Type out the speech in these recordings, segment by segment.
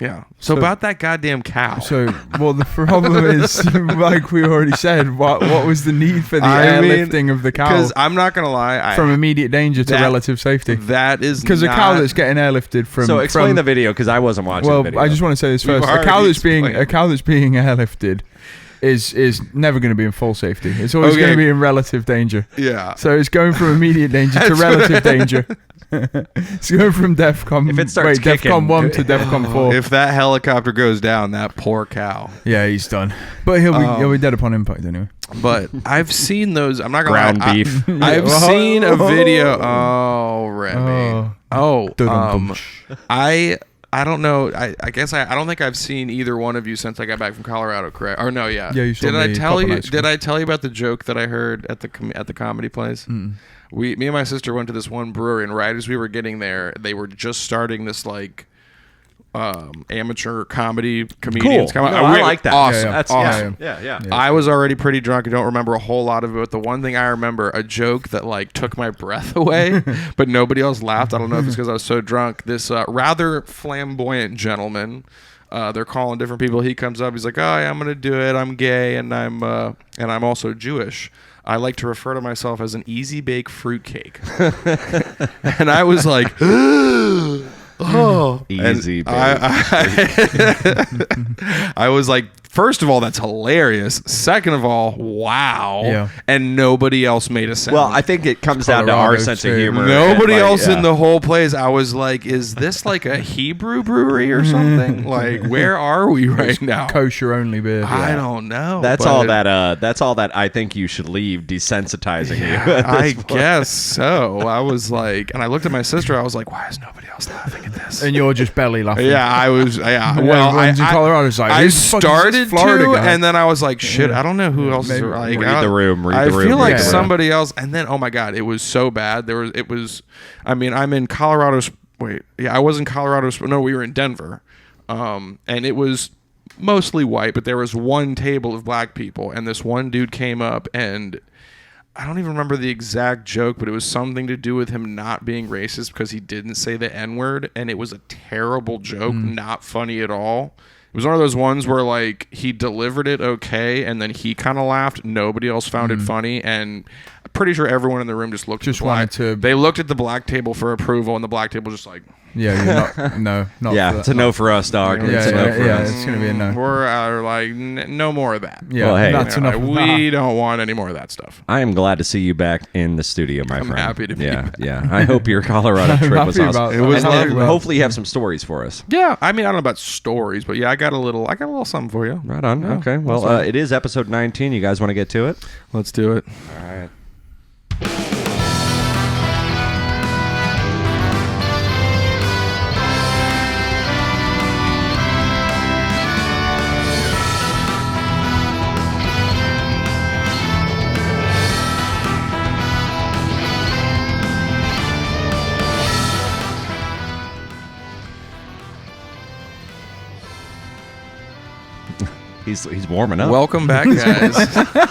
Yeah. So about that goddamn cow. So, well, the problem is, like we already said, what was the need for the airlifting of the cow? Because I'm not going to lie. From immediate danger to relative safety. That is because a cow that's getting airlifted from... So explain the video, because I wasn't watching the video. Well, I just want to say this first. A cow that's being airlifted is never going to be in full safety. It's always going to be in relative danger. Yeah. So it's going from immediate danger to relative danger. It's going from DEFCON 1 to DEFCON 4. If that helicopter goes down, that poor cow. Yeah, he's done. But he'll be dead upon impact anyway. But I've seen those. I'm not going to lie. Ground beef. I've seen a video. Oh, Remy. I don't know. I guess I don't think I've seen either one of you since I got back from Colorado, correct? Or no, yeah. Yeah, you saw me Did I tell you about the joke that I heard at the comedy place? Me and my sister went to this one brewery, and right as we were getting there, they were just starting this like amateur comedians. Cool. I like that. Awesome. Yeah, That's awesome. Yeah. I was already pretty drunk. I don't remember a whole lot of it, but the one thing I remember, a joke that like took my breath away, but nobody else laughed. I don't know if it's because I was so drunk. This rather flamboyant gentleman, they're calling different people. He comes up. He's like, "Oh, yeah, I'm gonna do it. I'm gay, and I'm also Jewish. I like to refer to myself as an easy bake fruitcake." And I was like, oh, easy. I was like, first of all, that's hilarious. Second of all, wow. Yeah. And nobody else made a sound. Well, I think it comes down to our sense of humor. Nobody else in the whole place. I was like, is this like a Hebrew brewery or something? Like, where are we right now? Kosher only beer. I don't know. That's all that I think you should leave desensitizing you. I guess so. I was like, and I looked at my sister. I was like, why is nobody else laughing at this? And you're just belly laughing. Yeah, I was. Yeah, well, in Colorado's like, I started Florida to, guy. and then I was like, shit, I don't know who else is like. Read the room. I feel like somebody else, and then oh my god, it was so bad. I mean, I'm in Colorado. I was in Colorado. No, we were in Denver, and it was mostly white, but there was one table of black people, and this one dude came up, and I don't even remember the exact joke, but it was something to do with him not being racist because he didn't say the N-word, and it was a terrible joke, not funny at all. It was one of those ones where like he delivered it okay, and then he kind of laughed. Nobody else found it funny, and I'm pretty sure everyone in the room just looked. They looked at the black table for approval, and the black table just like. Yeah, you're not yeah, it's a no for us, dog. Yeah, it's a no for us. It's gonna be a no. We're like no more of that. Yeah, well, hey, that's enough. We don't want any more of that stuff. I am glad to see you back in the studio, my friend. I'm happy to be back. Yeah. I hope your Colorado trip was awesome. It was lovely. Hopefully, you have some stories for us. Yeah, I mean, I don't know about stories, but yeah, I got a little something for you. Right on. Yeah. Okay. Well, it is episode 19. You guys want to get to it? Let's do it. All right. He's warming up. Welcome back, guys.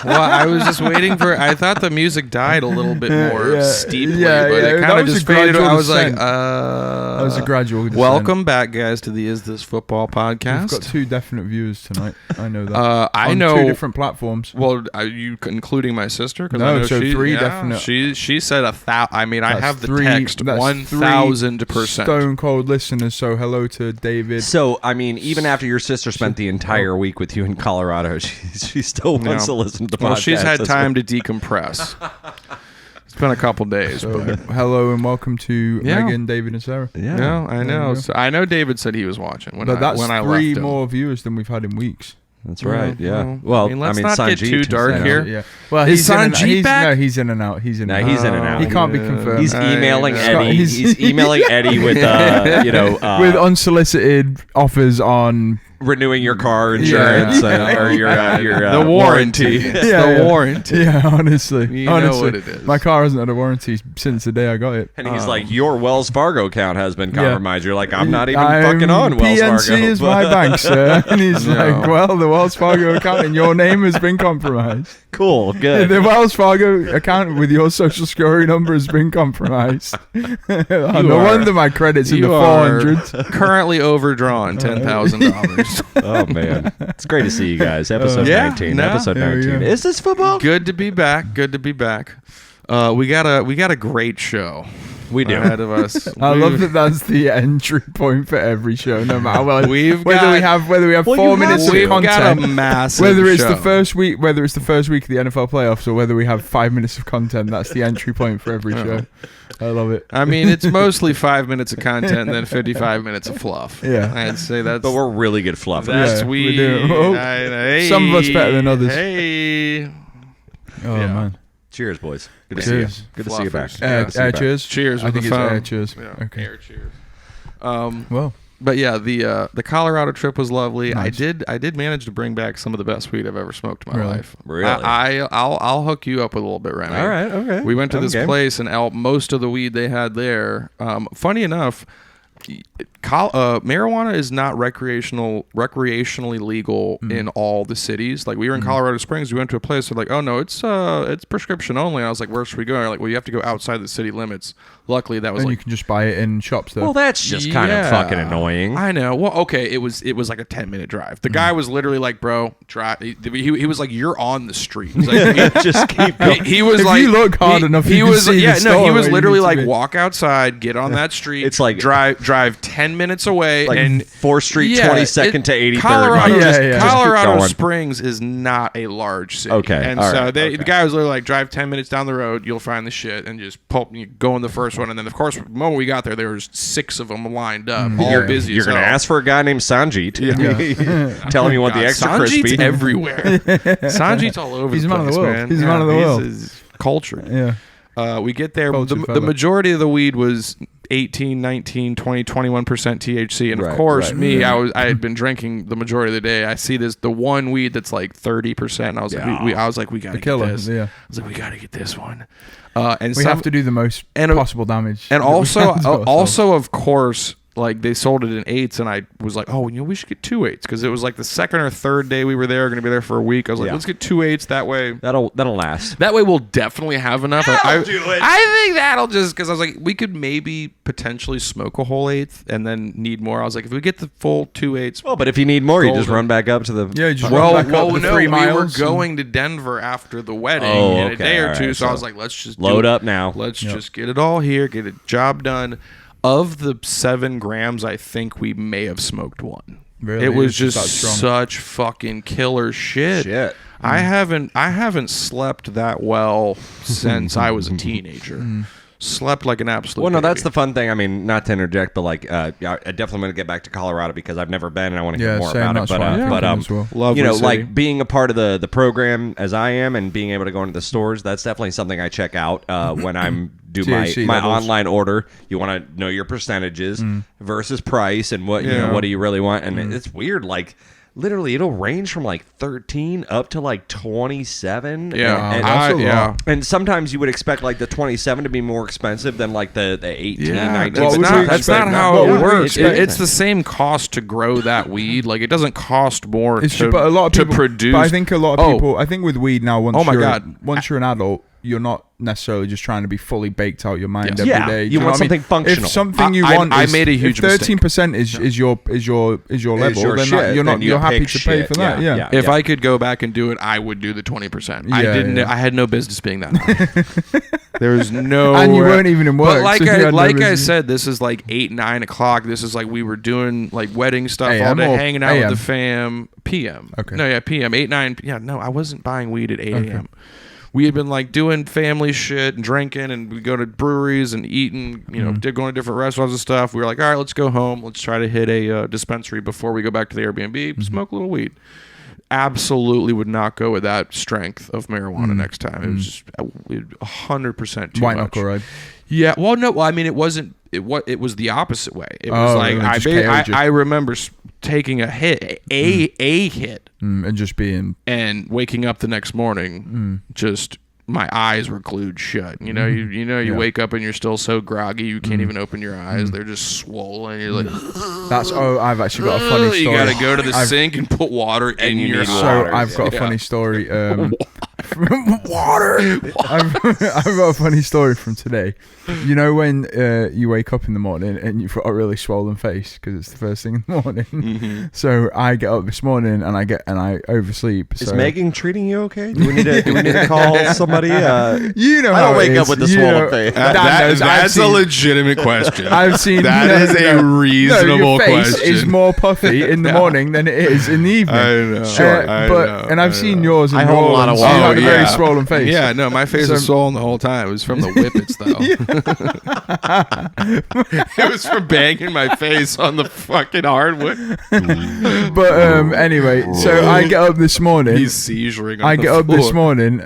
Well, I was just waiting for. I thought the music died a little bit more steeply, but it kind of just faded. I was like, that was a gradual descent. Welcome back, guys, to the Is This Football podcast. We've got 2 definite viewers tonight. I know that. I on know 2 different platforms. Well, are you including my sister? No, I know so 3 definite. She said 1,000. I mean, I have the 3, text 1,000%. Stone cold listeners. So hello to David. So I mean, even after your sister spent the entire week with you in Colorado, she still wants to listen to the podcast. Well, she's had time to decompress. It's been a couple days. So, but hello and welcome to Megan, David, and Sarah. Yeah, no, I know. So, I know David said he was watching when I left him. 3 more viewers than we've had in weeks. That's right. Yeah. Well, let's not get too dark here. Yeah. Well, is Sanjeet back? No, he's in and out. He's in and out. He can't be confirmed. He's emailing Eddie. He's emailing Eddie with with unsolicited offers on renewing your car insurance or your the warranty. The warranty. Yeah, honestly. You know what it is. My car hasn't had a warranty since the day I got it. And he's like, your Wells Fargo account has been compromised. You're like, I'm not even fucking on Wells Fargo. PNC is my bank, sir. And he's like, well, the Wells Fargo account in your name has been compromised. Cool, good. The Wells Fargo account with your social security number has been compromised. No wonder my credit's in the 400s. Currently overdrawn $10,000. Oh man, it's great to see you guys. Episode 19. Episode 19. Is this football? Good to be back. We got a great show. We do. Ahead of us. I love that that's the entry point for every show, no matter what. Whether we have 4 minutes of content, got a massive whether it's show. the first week of the NFL playoffs, or whether we have 5 minutes of content, that's the entry point for every show. I love it. I mean, it's mostly 5 minutes of content and then 55 minutes of fluff. Yeah. I'd say that's. But we're really good fluffers. That's we do. Some of us better than others. Hey. Man. Cheers, boys. Good to see you. Good to see you back. Cheers. Cheers. I think it's air cheers. Yeah. Okay. Air cheers. Well. But yeah, the Colorado trip was lovely. Nice. I did manage to bring back some of the best weed I've ever smoked in my life. Really? I'll hook you up with a little bit, Remy. All right. Okay. We went to this place and most of the weed they had there. Funny enough, marijuana is not recreationally legal in all the cities. Like, we were in Colorado Springs, we went to a place, they're like, oh no, it's prescription only. And I was like, where should we go? And they're like, well, you have to go outside the city limits. Luckily, that was you can just buy it in shops though. Well, that's just kind of fucking annoying. I know. Well, okay, it was like a 10-minute drive. The guy was literally like, bro, drive. He was like, you're on the street. He's like, just keep going. He was if like, you look hard enough, he you was can see the store he was where you literally need to like, be. walk outside, get on that street. It's like drive 10 minutes away, like and 4th Street, 22nd to 83rd. Colorado, Colorado going. Springs is not a large city. Okay, and all so right, the guy was literally like, drive 10 minutes down the road, you'll find the shit, and just you go in the first one, and then of course, the moment we got there was 6 of them lined up, all busy. You're going to ask for a guy named Sanjit. Tell him you want the extra Sanjit's crispy. everywhere. Sanjit's all over He's the a man place, of the world. man. He's a man of the world. He's cultured. Yeah. We get there. Cultured The fella. majority of the weed was 18, 19, 20, 21% THC. And of course, I had been drinking the majority of the day. I see the one weed that's like 30%. And I was like, we got to get this. Yeah. I was like, we got to get this one. And we have to do the most possible damage. And also, of course, like, they sold it in 8s, and I was like, oh, we should get 2 8s, because it was like the second or third day we were there, going to be there for a week. I was like, let's get 2 8s that way. That'll last. That way we'll definitely have enough. That'll do it. I think that'll just, because I was like, we could maybe potentially smoke a whole 8th and then need more. I was like, if we get the full 2 8s. Well, but if you need more, you just run back up to the. Yeah, just run back up the 3 miles. We were going to Denver after the wedding in a day or two, so I was like, let's just load up now. Let's just get it all here, get a job done. Of the 7 grams, I think we may have smoked one. Really? It was just such fucking killer shit. I haven't slept that well since I was a teenager. Slept like an absolute Well, no, baby. that's the fun thing. I mean, not to interject, but like, I definitely want to get back to Colorado because I've never been and I want to hear more about it. But you know, city. like being a part of the program as I am and being able to go into the stores, that's definitely something I check out when I'm do my online order. You want to know your percentages versus price and what you know, what do you really want? And it's weird, like. Literally, it'll range from like 13 up to like 27. And sometimes you would expect like the 27 to be more expensive than like the 18, 19. That's not how it works. It's the same cost to grow that weed. Like, it doesn't cost more to produce. But I think a lot of people, I think with weed now, once you're an adult, you're not necessarily just trying to be fully baked out your mind every day. You want something functional. If something you want, I made a huge 13% is your level. Then you're happy to pay for that. Yeah. If I could go back and do it, I would do the 20%. I had no business being that high. There was no. And you weren't even in work. But I said, this is like 8, 9 o'clock. This is like we were doing like wedding stuff all day, hanging out with the fam. PM. Okay. No, PM. 8, 9. Yeah, no, I wasn't buying weed at 8 a.m. We had been like doing family shit and drinking, and we go to breweries and eating, going to different restaurants and stuff. We were like, all right, let's go home. Let's try to hit a dispensary before we go back to the Airbnb, smoke a little weed. Absolutely would not go with that strength of marijuana next time. It was just 100% too much. White knuckle ride. Yeah, well, no, I mean, it wasn't it was the opposite way. It was I remember taking a hit, a hit, and just being and waking up the next morning, just my eyes were glued shut. You know, you wake up and you're still so groggy you can't even open your eyes. They're just swollen. You're like, I've actually got a funny story. You got to go to the sink and put water in your. So I've got a funny story. Water. I've got a funny story from today. You know when you wake up in the morning and you've got a really swollen face because it's the first thing in the morning. Mm-hmm. So I get up this morning and I oversleep. Is Megan treating you okay? Do we need to call somebody? You know, I don't wake up with the swollen face. That's a legitimate question. I've seen that is a reasonable your face question. is more puffy in the morning than it is in the evening. I know. Sure, and I've seen yours. I hold a lot of water. You have a very swollen face. Yeah, no, my face was swollen the whole time. It was from the whippets, though. It was from banging my face on the fucking hardwood. But anyway, so I get up this morning. He's seizuring. I get up this morning.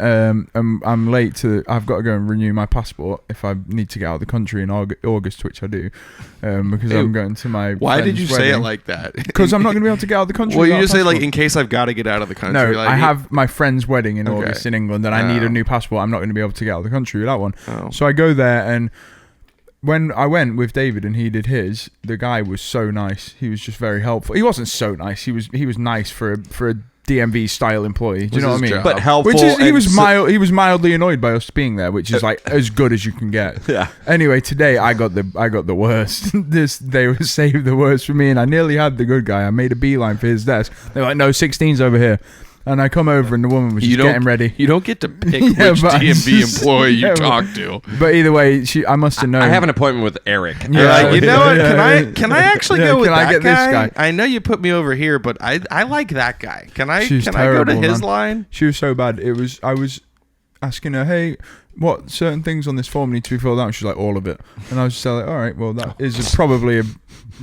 I'm late to. I've got to go and renew my passport if I need to get out of the country in August, which I do, because I'm going to my. Why did you wedding. Say it like that? Because I'm not going to be able to get out of the country. Well, you just say like in case I've got to get out of the country. No, like, I have my friend's wedding in August in England, and I need a new passport. I'm not going to be able to get out of the country without one. Oh. So I go there, and when I went with David and he did his, the guy was so nice. He was just very helpful. He wasn't so nice. He was nice for a DMV style employee. Do you know what I mean? Job. But helpful. Which is he was mildly annoyed by us being there, which is like as good as you can get. Yeah. Anyway, today I got the worst. They were saved the worst for me, and I nearly had the good guy. I made a beeline for his desk. They're like, no, 16's over here. And I come over and the woman was just getting ready. You don't get to pick which DMV employee you talk to. But either way, I must have known. I have an appointment with Eric. Yeah, you know what? Can I actually go with that this guy? I know you put me over here, but I like that guy. Can I terrible, go to his man. line? She was so bad. I was asking her, hey, what certain things on this form need to be filled out? She's like, all of it. And I was just like, all right, well, that is probably a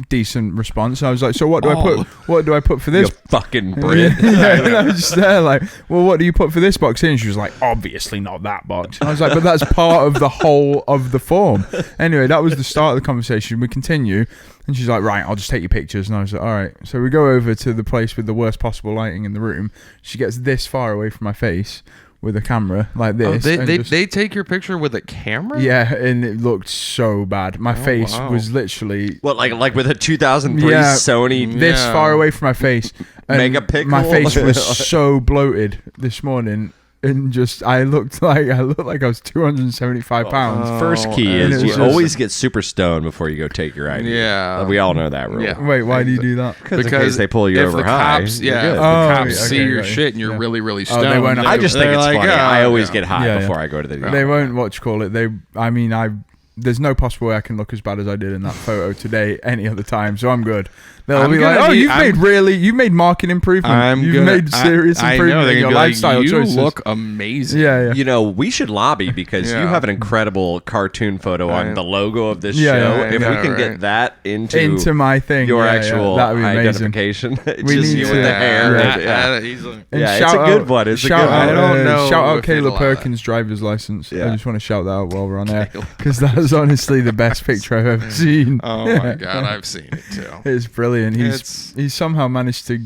decent response. I was like, so what do I put? What do I put for this? You fucking Brit. And I was just there like, well, what do you put for this box here? And she was like, obviously not that box. And I was like, but that's part of the whole of the form. Anyway, that was the start of the conversation. We continue. And she's like, right, I'll just take your pictures. And I was like, all right. So we go over to the place with the worst possible lighting in the room. She gets this far away from my face with a camera like this. They take your picture with a camera? Yeah, and it looked so bad. My face was literally... What, like with a 2003 Sony? This far away from my face. Mega pixel? My face was so bloated this morning. And just, I looked like I was 275 pounds. First key is you always get super stoned before you go take your ID. Yeah. We all know that rule. Yeah. Wait, why do you do that? Because in case they pull you over high. Cops, if the cops see your shit and you're really, really stoned. They won't. I just think it's funny. I always get high before I go to the They won't there's no possible way I can look as bad as I did in that photo today any other time, so I'm good. They'll be like, oh, you've made market improvement. You've made serious improvement in your lifestyle choices. You look amazing. Yeah. You know, we should lobby because you have an incredible cartoon photo on the logo of this show. If we can get that into my thing, your actual that'd be identification, we just need you with the hair. It's a good one. It's a good one. I don't know. Shout out Caleb Perkins' driver's license. I just want to shout that out while we're on air because that's honestly the best picture I've ever seen. Oh my god, I've seen it too. It's brilliant. He's somehow managed to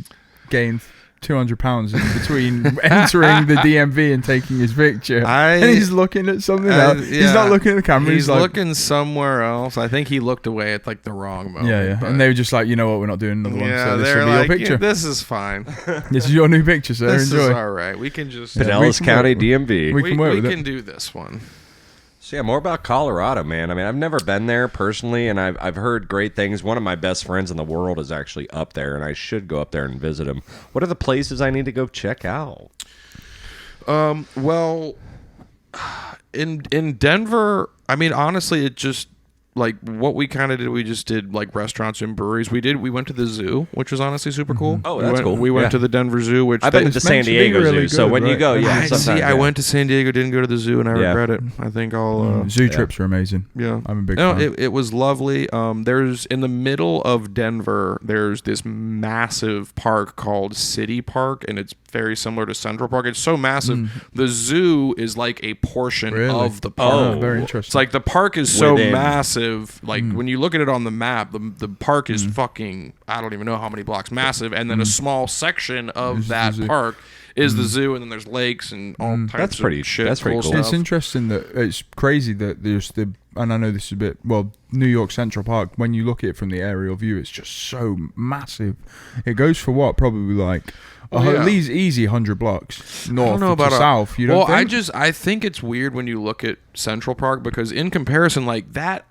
gain 200 pounds in between entering the DMV and taking his picture. And he's looking at something else. Yeah. He's not looking at the camera. He's looking somewhere else. I think he looked away at like the wrong moment. Yeah. And they were just like, you know what, we're not doing another one. So this will be your picture. This is fine. This is your new picture, sir. This Enjoy. is all right. We can just Pinellas County DMV. We can do this one. So yeah, more about Colorado, man. I mean, I've never been there personally, and I've heard great things. One of my best friends in the world is actually up there, and I should go up there and visit him. What are the places I need to go check out? Well, in Denver, I mean, honestly, it just like what we kind of did. We just did like restaurants and breweries. We went to the zoo, which was honestly super cool. Oh, that's cool. We went to the Denver Zoo, which I've been to the San Diego Zoo. Really so when you go, I went to San Diego, didn't go to the zoo, and I regret it. I think I'll zoo trips are amazing. Yeah, I'm a big fan. It was lovely. There's in the middle of Denver. There's this massive park called City Park, and it's very similar to Central Park. It's so massive. The zoo is like a portion of the park. Oh, very interesting. It's like the park is so massive. massive. Like when you look at it on the map, the park is fucking. I don't even know how many blocks massive, and then a small section of that park is the zoo, and then there's lakes and all types of shit. That's pretty cool. It's interesting that it's crazy that there's and I know this is a bit, New York Central Park, when you look at it from the aerial view, it's just so massive. It goes for what? Probably like at least easy 100 blocks north to south. You don't think? I think it's weird when you look at Central Park, because in comparison, like that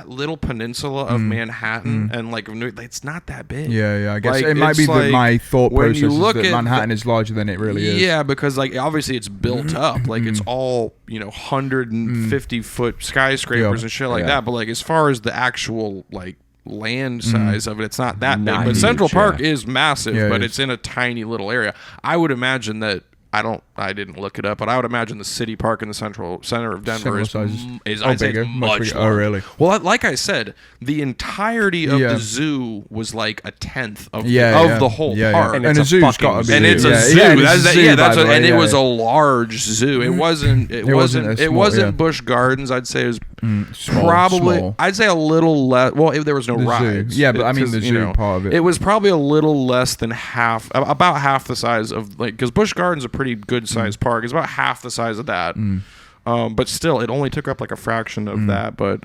little peninsula of Manhattan and like it's not that big. Yeah, I guess like, it might be that my thought process is that at Manhattan is larger than it really is. Yeah, because like obviously it's built up, like it's all 150 foot skyscrapers and shit like that. But like as far as the actual like land size of it, it's not that big. But huge, Central Park is massive, but it's in a tiny little area. I would imagine that I didn't look it up, but I would imagine the city park in the center of Denver is I'd say much larger. Oh, really? Well, like I said, the entirety of the zoo was like a tenth of the whole park. And a zoo's got to be. And it's a zoo. And it was a large zoo. It wasn't Busch Gardens. I'd say it was small. I'd say a little less. Well, if there was no rides. Yeah, but I mean the zoo part of it. It was probably a little less than half, about half the size of like, because Busch Gardens are pretty good sized park. It's about half the size of that. But still, it only took up like a fraction of that. But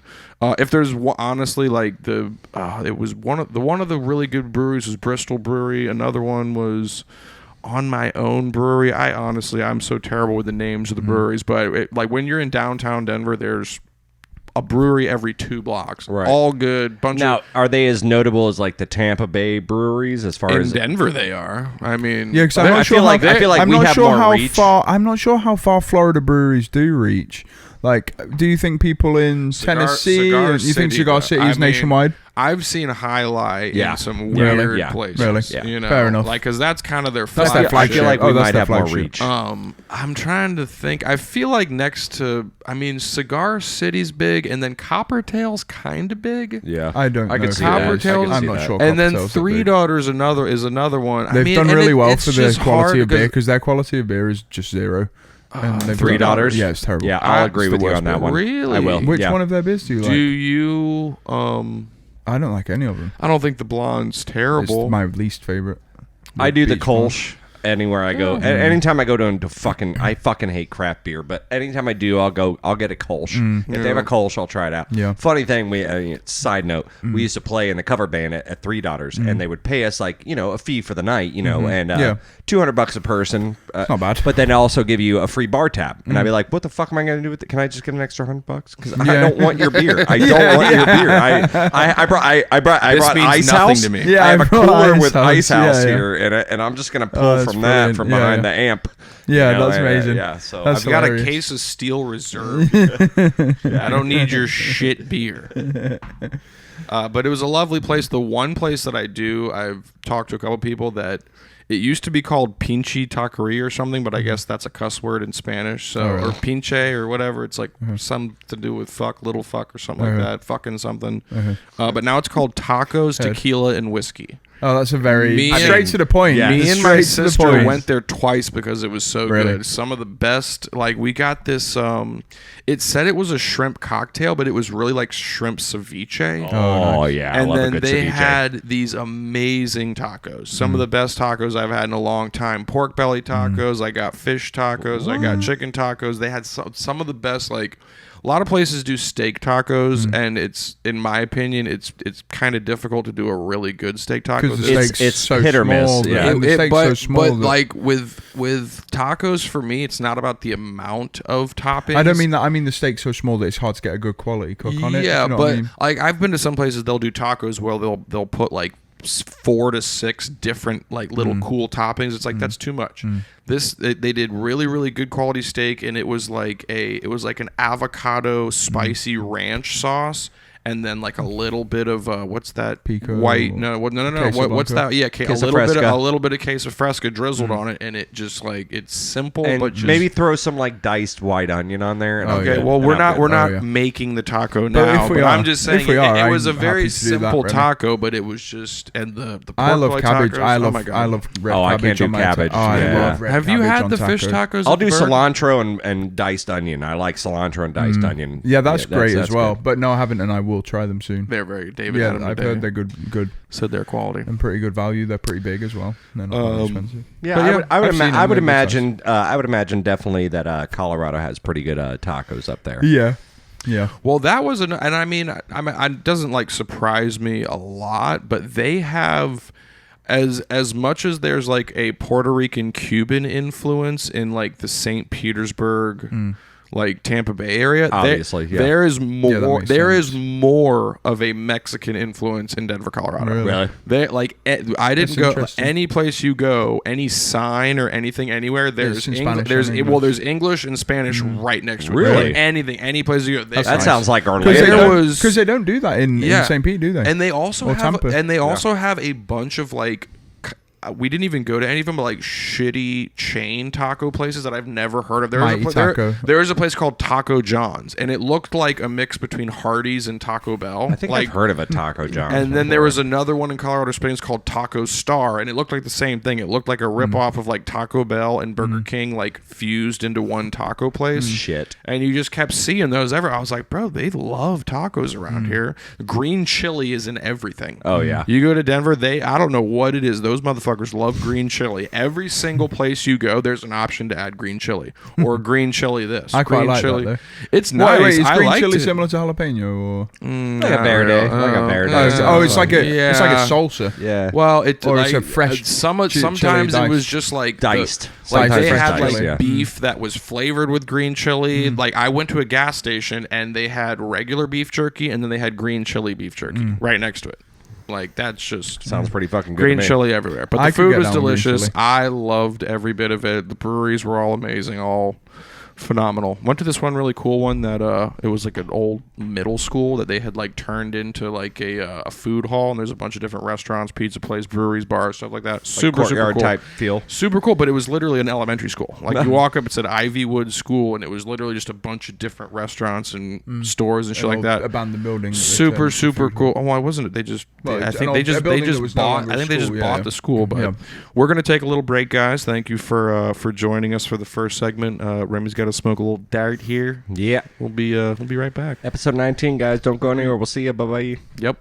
if there's honestly like it was one of the really good breweries was Bristol Brewery. Another one was On My Own Brewery. I'm so terrible with the names of the breweries, but like when you're in downtown Denver, there's a brewery every 2 blocks. Right. All good. Are they as notable as like the Tampa Bay breweries as far as Denver they are? I mean, yeah, because I feel like we have more reach. I'm not sure how far Florida breweries do reach. Like, do you think people in Tennessee? You think Cigar City is nationwide? I've seen High Lie in some weird places. Really? Yeah. Fair enough. Like, because that's kind of their flagship. I feel like we might have more reach. I'm trying to think. I feel like next to, Cigar City's big, and then Coppertail's kind of big. Yeah. I could see Coppertail's, I'm not sure. And then Three Daughters is another one. They've done really well for their quality of beer, because their quality of beer is just zero. Three Daughters? Yeah, it's terrible. Yeah, I'll agree with you on that one. Really? I will. Which one of their beers do you like? Do you... I don't like any of them. I don't think the Blonde's terrible. It's my least favorite. I do the Kolsch anywhere I go. Anytime I go to I fucking hate craft beer, but anytime I do, I'll get a Kolsch. If they have a Kolsch, I'll try it out. Yeah. Funny thing, side note, we used to play in the cover band at Three Daughters, and they would pay us like, a fee for the night, and $200 a person. Not bad. But then also give you a free bar tab. And I'd be like, what the fuck am I going to do with it? Can I just get an extra $100? Because I don't want your beer. I don't want your beer. I brought Ice House. To me. Yeah, I have a cooler with Ice House here, and I'm just going to pull from that from behind the amp. Yeah, that's amazing. So I've got a case of Steel Reserve. I don't need your shit beer. But it was a lovely place. The one place that I've talked to a couple people that it used to be called Pinche Taqueria or something, but I guess that's a cuss word in Spanish. So or pinche or whatever. It's like something to do with fuck, little fuck or something like that. Fucking something. But now it's called Tacos, Tequila, and Whiskey. Oh, that's a very straight to the point. Yeah. Me and my sister went there twice because it was so good. Some of the best, like we got this, it said it was a shrimp cocktail, but it was really like shrimp ceviche. Oh, yeah. And I love then a good they ceviche. had these amazing tacos. Some of the best tacos I've had in a long time. Pork belly tacos. I got fish tacos. I got chicken tacos. They had some of the best, like, a lot of places do steak tacos, and it's, in my opinion, it's kind of difficult to do a really good steak taco. It's so hit or miss. Yeah. But like with tacos, for me, it's not about the amount of toppings. I don't mean that. I mean the steak's so small that it's hard to get a good quality cook on it. Yeah, you know but I mean? like I've been to some places they'll do tacos where they'll put like 4 to 6 different like little cool toppings. It's like that's too much. They did really, really good quality steak, and it was like an avocado spicy ranch sauce, and then like a little bit of what's that? Pico. White? No. What's that? Yeah, a little bit of queso fresca drizzled on it, and it just like it's simple, and but just, maybe throw some like diced white onion on there. Well, we're not making the taco now, but I'm just saying it was a very simple taco, but it was just the pork I love cabbage. Tacos, I love red cabbage. I can't do cabbage. I love red Have you had the taco. fish tacos? I'll do cilantro and diced onion. I like cilantro and diced onion. Yeah, that's great as well. Good. But no, I haven't, and I will. will try them soon. They're very David. Adam I've heard they're good. Said they're quality and pretty good value. They're pretty big as well. They're not very expensive. Yeah, I would imagine definitely that Colorado has pretty good tacos up there. Yeah. Yeah. Well, that was and I mean, it doesn't like surprise me a lot, but they have as much as there's like a Puerto Rican Cuban influence in like the St. Petersburg, like Tampa Bay area. Obviously, there is more. Yeah, there is more of a Mexican influence in Denver, Colorado. Really? They like I didn't go interesting. any place you go, any sign or anything anywhere. There's Spanish there's and English. there's English and Spanish right next to it. Really? Like, anything, any place you go. That sounds like Orlando. Because they don't do that in St. Pete, do they? And they also Or have Tampa. also have a bunch of like we didn't even go to any of them, but like shitty chain taco places that I've never heard of. There is a place called Taco John's, and it looked like a mix between Hardee's and Taco Bell. I think I've heard of a Taco John's. And then there was another one in Colorado Springs called Taco Star, and it looked like the same thing. It looked like a ripoff of like Taco Bell and Burger King, like fused into one taco place. Shit. And you just kept seeing those ever. I was like, bro, they love tacos around here. Green chili is in everything. Oh yeah. You go to Denver, I don't know what it is. Those motherfuckers love green chili. Every single place you go, there's an option to add green chili or green chili this. I quite green like chili. that, though. It's nice. Wait, is I green liked chili it. similar to jalapeno? Or? Like a verde. Like a verde. It's like a salsa. Yeah. Well, it's a fresh sometimes it was just like diced. Like they Sometimes had diced, like yeah. beef that was flavored with green chili. Like I went to a gas station and they had regular beef jerky and then they had green chili beef jerky right next to it. Like that's just Sounds pretty fucking good. green to me. chili everywhere. But I the could food get was down with green delicious. chili. I loved every bit of it. The breweries were all amazing, all phenomenal. Went to this one really cool one that it was like an old middle school that they had like turned into like a food hall, and there's a bunch of different restaurants, pizza place, breweries, bars, stuff like that. Super Courtyard cool. type feel. Super cool, but it was literally an elementary school. Like you walk up, it said Ivywood School, and it was literally just a bunch of different restaurants and stores and shit like that. Abandoned building. Super cool. Oh, why wasn't it? They just. Well, I it's think an they old- just. a They building just that was no bought. longer I think a they just school, bought yeah. the school. But Yeah. we're gonna take a little break, guys. Thank you for joining us for the first segment. Remy's got to smoke a little dart here. Yeah. We'll be right back. Episode 19, guys. Don't go anywhere. We'll see you. Bye bye. Yep.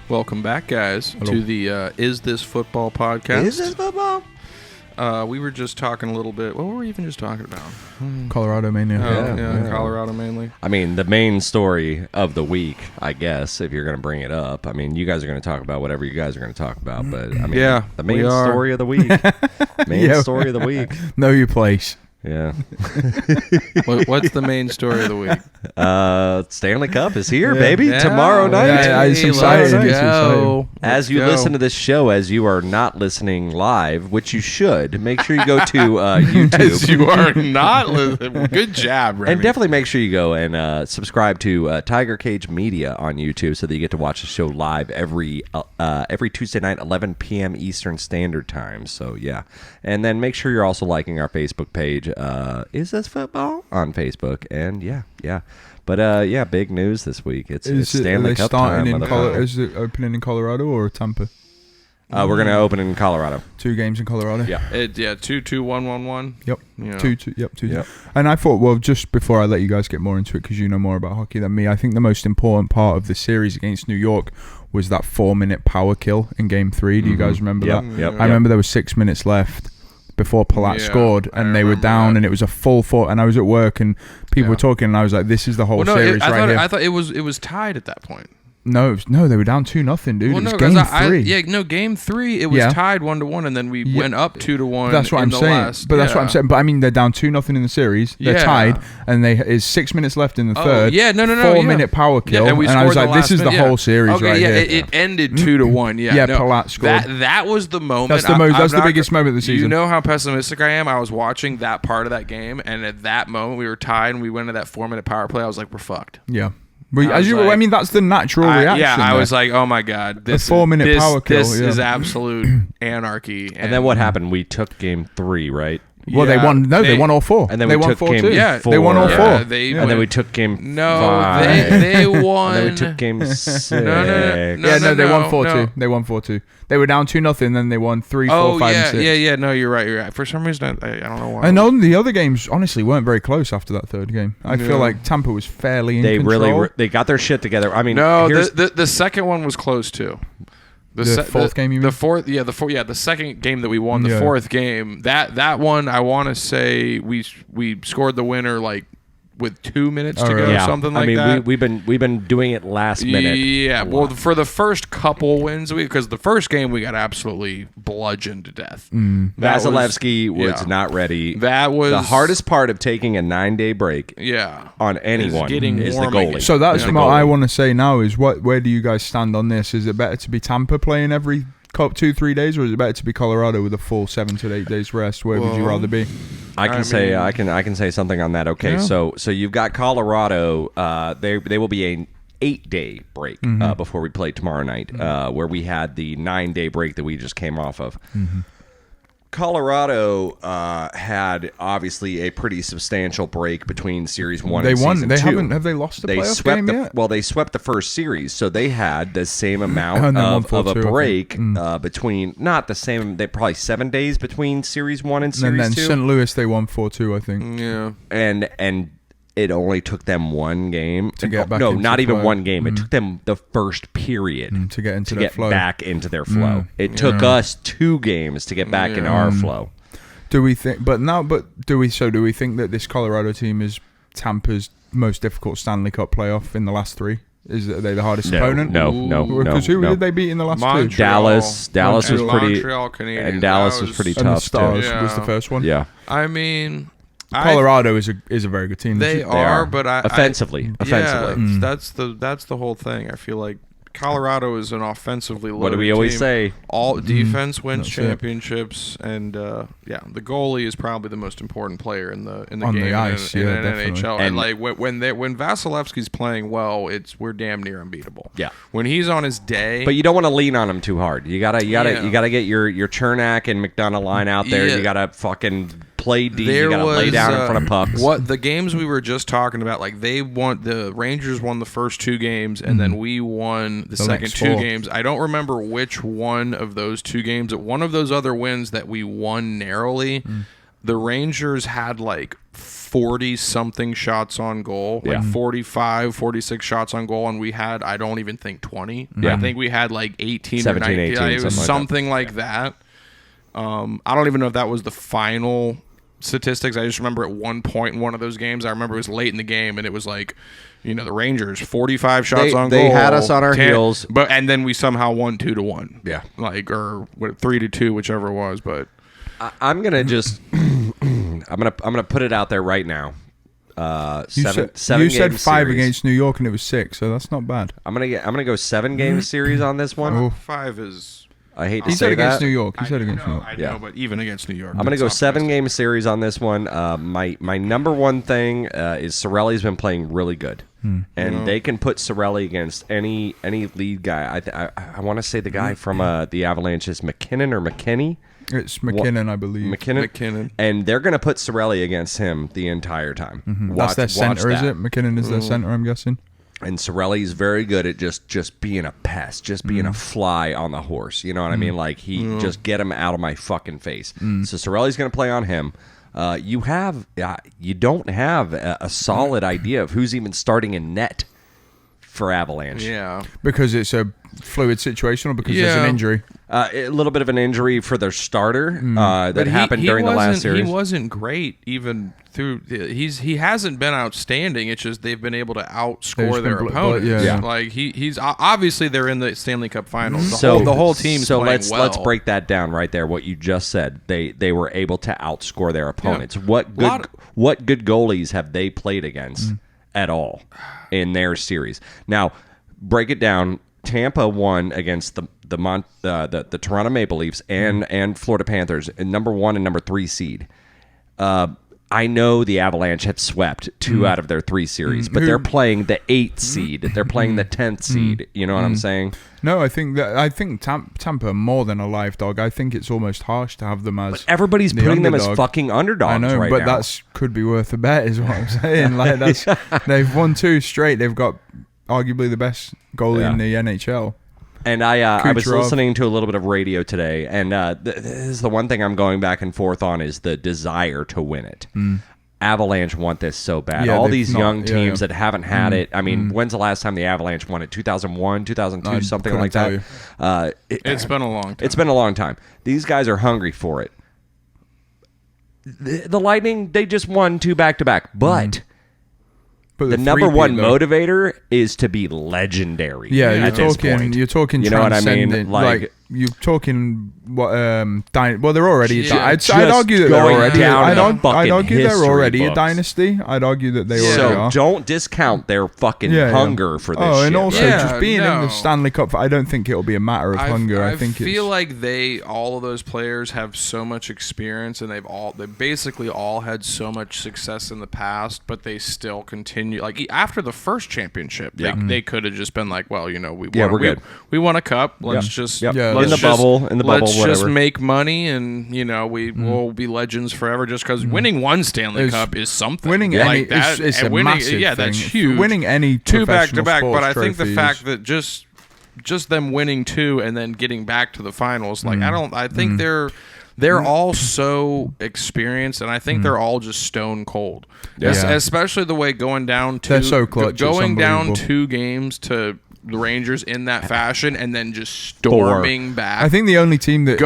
Welcome back, guys, to the Is This Football podcast. Is this football? We were just talking a little bit. What were we even just talking about? Colorado mainly. Yeah, Colorado mainly. I mean, the main story of the week, I guess, if you're going to bring it up. I mean, you guys are going to talk about whatever you guys are going to talk about, but I mean, Yeah, the main we are. story of the week. Story of the week. Know your place. Yeah. What's the main story of the week? Stanley Cup is here, baby. Yeah. Tomorrow night. Yeah, it's exciting. Let's It's go. As you listen to this show, as you are not listening live, which you should, make sure you go to YouTube. As you are not listening. Good job, Remy. And definitely make sure you go and subscribe to Tiger Cage Media on YouTube so that you get to watch the show live every Tuesday night, 11 p.m. Eastern Standard Time. So, yeah. And then make sure you're also liking our Facebook page, Is This Football? On Facebook. And, yeah. But, big news this week. It's Stanley Cup time. Is it opening in Colorado or Tampa? We're going to open in Colorado. 2 games in Colorado. Yeah. 2-2-1-1-1. Yep. Yeah. 2-2. Yep. And I thought, well, just before I let you guys get more into it, because you know more about hockey than me, I think the most important part of the series against New York was that 4-minute power kill in Game 3. Do you guys remember that? Yep. I remember there was 6 minutes left before Palat scored, and they were down, and it was a full 4. And I was at work, and people were talking, and I was like, "This is the whole series right here." I thought it was tied at that point. No, they were down 2-0, dude. Well, it was no, Game 3. Game 3. It was tied 1-1, and then we went up 2-1. That's what I'm saying. That's what I'm saying. But I mean, they're down 2-0 in the series. They're tied, and is 6 minutes left in the third. Yeah, no. 4-minute power kill, and I was like, "This is the whole series right here." It ended 2-1. Yeah, yeah. Palat scored. That was the moment. That's the biggest moment of the season. You know how pessimistic I am. I was watching that part of that game, and at that moment we were tied, and we went to that 4-minute power play. I was like, "We're fucked." Yeah. I mean, that's the natural reaction. Yeah, I was like, "Oh my god, this 4-minute power kill. This is absolute anarchy." And then what happened? We took Game 3, right? Well, they won. No, they won all 4. And then they we won took 4 game too. Yeah, 4. They won all 4. And then we took game 5. They won. And then we took game 6. They won 4-2. They won 4-2. They were down 2-0, then they won 3, 4, 5, and 6. Yeah. No, you're right. For some reason, I don't know why. I know the other games honestly weren't very close after that third game. I feel like Tampa was fairly in control. They got their shit together. I mean, no, the second one was close too. The fourth game, you mean? The second game that we won, the fourth game. That one, I want to say we scored the winner like with 2 minutes to go, something like that. I mean, we've been doing it last minute. Yeah, well, for the first couple wins, because the first game we got absolutely bludgeoned to death. Vasilevsky was not ready. That was the hardest part of taking a 9-day break. Yeah, on anyone is the goalie. So that's what I want to say now. Is where do you guys stand on this? Is it better to be Tampa playing every 2-3 days, or is it better to be Colorado with a full 7 to 8 days rest? Where would you rather be? I can say something on that. Okay, so you've got Colorado. They will be an 8-day break before we play tomorrow night, where we had the 9-day break that we just came off of. Colorado had obviously a pretty substantial break between Series 1 and Season 2. Have they lost a playoff game yet? Well, they swept the first series, so they had the same amount of a break between, not the same, they probably 7 days between Series 1 and Series 2. And then St. Louis, they won 4-2, I think. Yeah. And it only took them one game to get back. No, not even one game. It took them the first period to get into their flow. Back into their flow. It took us 2 games to get back into our flow. Do we think? Do we think that this Colorado team is Tampa's most difficult Stanley Cup playoff in the last 3? Are they the hardest opponent? No. Because who did they beat in the last 2? Dallas was pretty. Montreal Canadiens. And Dallas was pretty tough. And the Stars too. was the first one. Yeah. I mean, Colorado is a very good team. They are, but offensively. That's the whole thing. I feel like Colorado is an offensively loaded What do we always team. say? All defense wins championships, and the goalie is probably the most important player in the game the ice, in definitely. NHL. And like when Vasilevsky's playing well, we're damn near unbeatable. Yeah. When he's on his day, but you don't want to lean on him too hard. You gotta get your Chernak and McDonough line out there. You gotta fucking play D. You gotta lay down in front of pucks. What the games we were just talking about, like the Rangers won the first 2 games, and then we won the second 2 games. I don't remember which one of those 2 games. At one of those other wins that we won narrowly, the Rangers had like 40-something shots on goal, like 45, 46 shots on goal, and we had, I don't even think 20. I think we had like 18 17, or 19. 18, It was something like that. I don't even know if that was the final statistics. I just remember at one point in one of those games, I remember it was late in the game, and it was like, the Rangers 45 shots on goal. They had us on our heels, and then we somehow won 2-1. Yeah, like or 3-2, whichever it was. But I'm gonna just I'm gonna put it out there right now. Seven you said 5 series. against New York, and it was 6, so that's not bad. I'm gonna go 7 game series on this one. 5 is. I hate to he say said against that. New York. He said against New York. I know, but even against New York, I'm going to go 7 game series on this one. My number one thing is Cirelli's been playing really good, and they can put Cirelli against any lead guy. I want to say the guy from the Avalanche is McKinnon or McKinney. It's McKinnon, I believe. McKinnon. And they're going to put Cirelli against him the entire time. That's their center, is it? McKinnon is their center, I'm guessing. And Cirelli's very good at just being a pest, just being a fly on the horse. You know what I mean? Like, just get him out of my fucking face. So Cirelli's going to play on him. You don't have a solid idea of who's even starting in net for Avalanche. Yeah. Because it's a fluid situation, or because there's an injury? A little bit of an injury for their starter that happened during the last series. He wasn't great even through. He hasn't been outstanding. It's just they've been able to outscore their opponents. Like he's obviously they're in the Stanley Cup Finals. The whole team's playing well. Let's break that down right there. What you just said, they were able to outscore their opponents. Yeah. What good goalies have they played against at all in their series? Now, break it down. Tampa won against the Toronto Maple Leafs and Florida Panthers, number 1 and number 3 seed. I I know the Avalanche have swept 2 out of their 3 series, but they're playing the 8th seed. They're playing the 10th seed. You know what I'm saying? No, I think Tampa are more than a live dog. I think it's almost harsh to have them as. But everybody's putting them as fucking underdogs. I know, right but now. that's could be worth a bet, is what I'm saying. Like they've won 2 straight. They've got arguably the best goalie in the NHL. And I was listening to a little bit of radio today, and this is the one thing I'm going back and forth on is the desire to win it. Avalanche want this so bad. All these young teams that haven't had it. I mean, when's the last time the Avalanche won it? 2001, 2002, something like that? It's been a long time. It's been a long time. These guys are hungry for it. The Lightning, they just won 2 back-to-back, but... But the number one motivator is to be legendary. Yeah, you're talking. You know what I mean? Like you're talking what? Well, they're already. I'd argue that they're already. I'd argue they're already a dynasty. I'd argue that they already are. So don't discount their fucking hunger for this. Oh, and shit, also just being in the Stanley Cup. I don't think it'll be a matter of hunger. I think feel like all of those players have so much experience, and they basically all had so much success in the past, but they still continue. Like after the first championship, they could have just been like, well, we won a cup. Let's just in the bubble. Let's whatever. just make money, and we'll be legends forever. Just because winning one Stanley Cup is something. Winning like any is a massive thing. That's huge. Winning any 2 back-to-back, but I trophies. think the fact that just them winning 2 and then getting back to the finals, like I think they're all so experienced, and I think they're all just stone cold. Especially the way going down 2 They're so clutch, going down 2 games to the Rangers in that fashion, and then just storming back. I think the only team that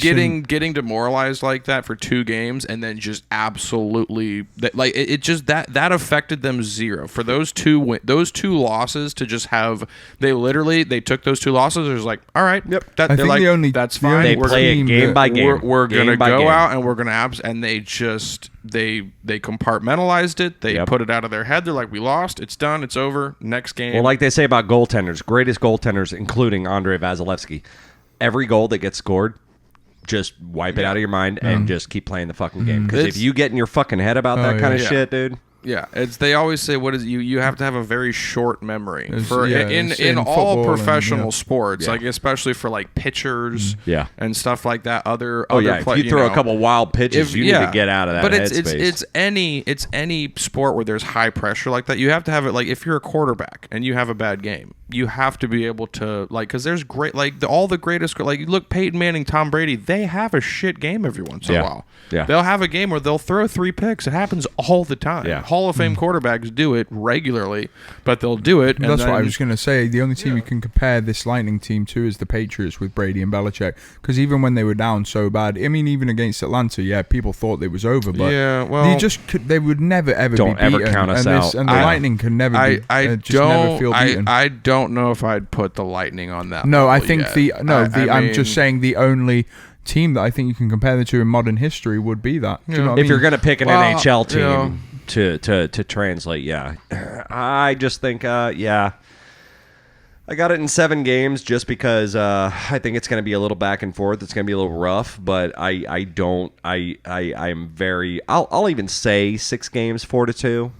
getting demoralized like that for 2 games, and then just absolutely that affected them zero for those two losses to just have they took those 2 losses. It was like, all right, that's fine. They play it game by game. We're gonna go out and we're gonna and they just they compartmentalized it. They put it out of their head. They're like, we lost. It's done. It's over. Next game. Well, like they say about goaltenders, greatest goaltenders, including Andrei Vasilevsky, every goal that gets scored, just wipe it out of your mind and just keep playing the fucking game. Because if you get in your fucking head about that kind of shit, dude. Yeah, they always say you have to have a very short memory in all professional sports, like especially for like pitchers and stuff like that. If you throw a couple wild pitches, you need to get out of that. But headspace. it's any sport where there's high pressure like that. You have to have it. Like if you're a quarterback and you have a bad game, you have to be able to because there's great all the greatest you look Peyton Manning, Tom Brady, they have a shit game every once in a while. Yeah. They'll have a game where they'll throw 3 picks. It happens all the time. Yeah. Hall of Fame quarterbacks do it regularly, but they'll do it. That's what I was going to say. The only team you can compare this Lightning team to is the Patriots with Brady and Belichick. Because even when they were down so bad, I mean, even against Atlanta, people thought it was over. But they would never ever be beaten. Don't ever count us out. And the Lightning can never never feel beaten. I don't know if I'd put the Lightning on that. No, I think I'm just saying the only team that I think you can compare the two in modern history would be that. Do you know what I mean? If you're going to pick an NHL team to translate, I just think, I got it in 7 games just because I think it's going to be a little back and forth. It's going to be a little rough, but I'm very. I'll even say 6 games, 4-2.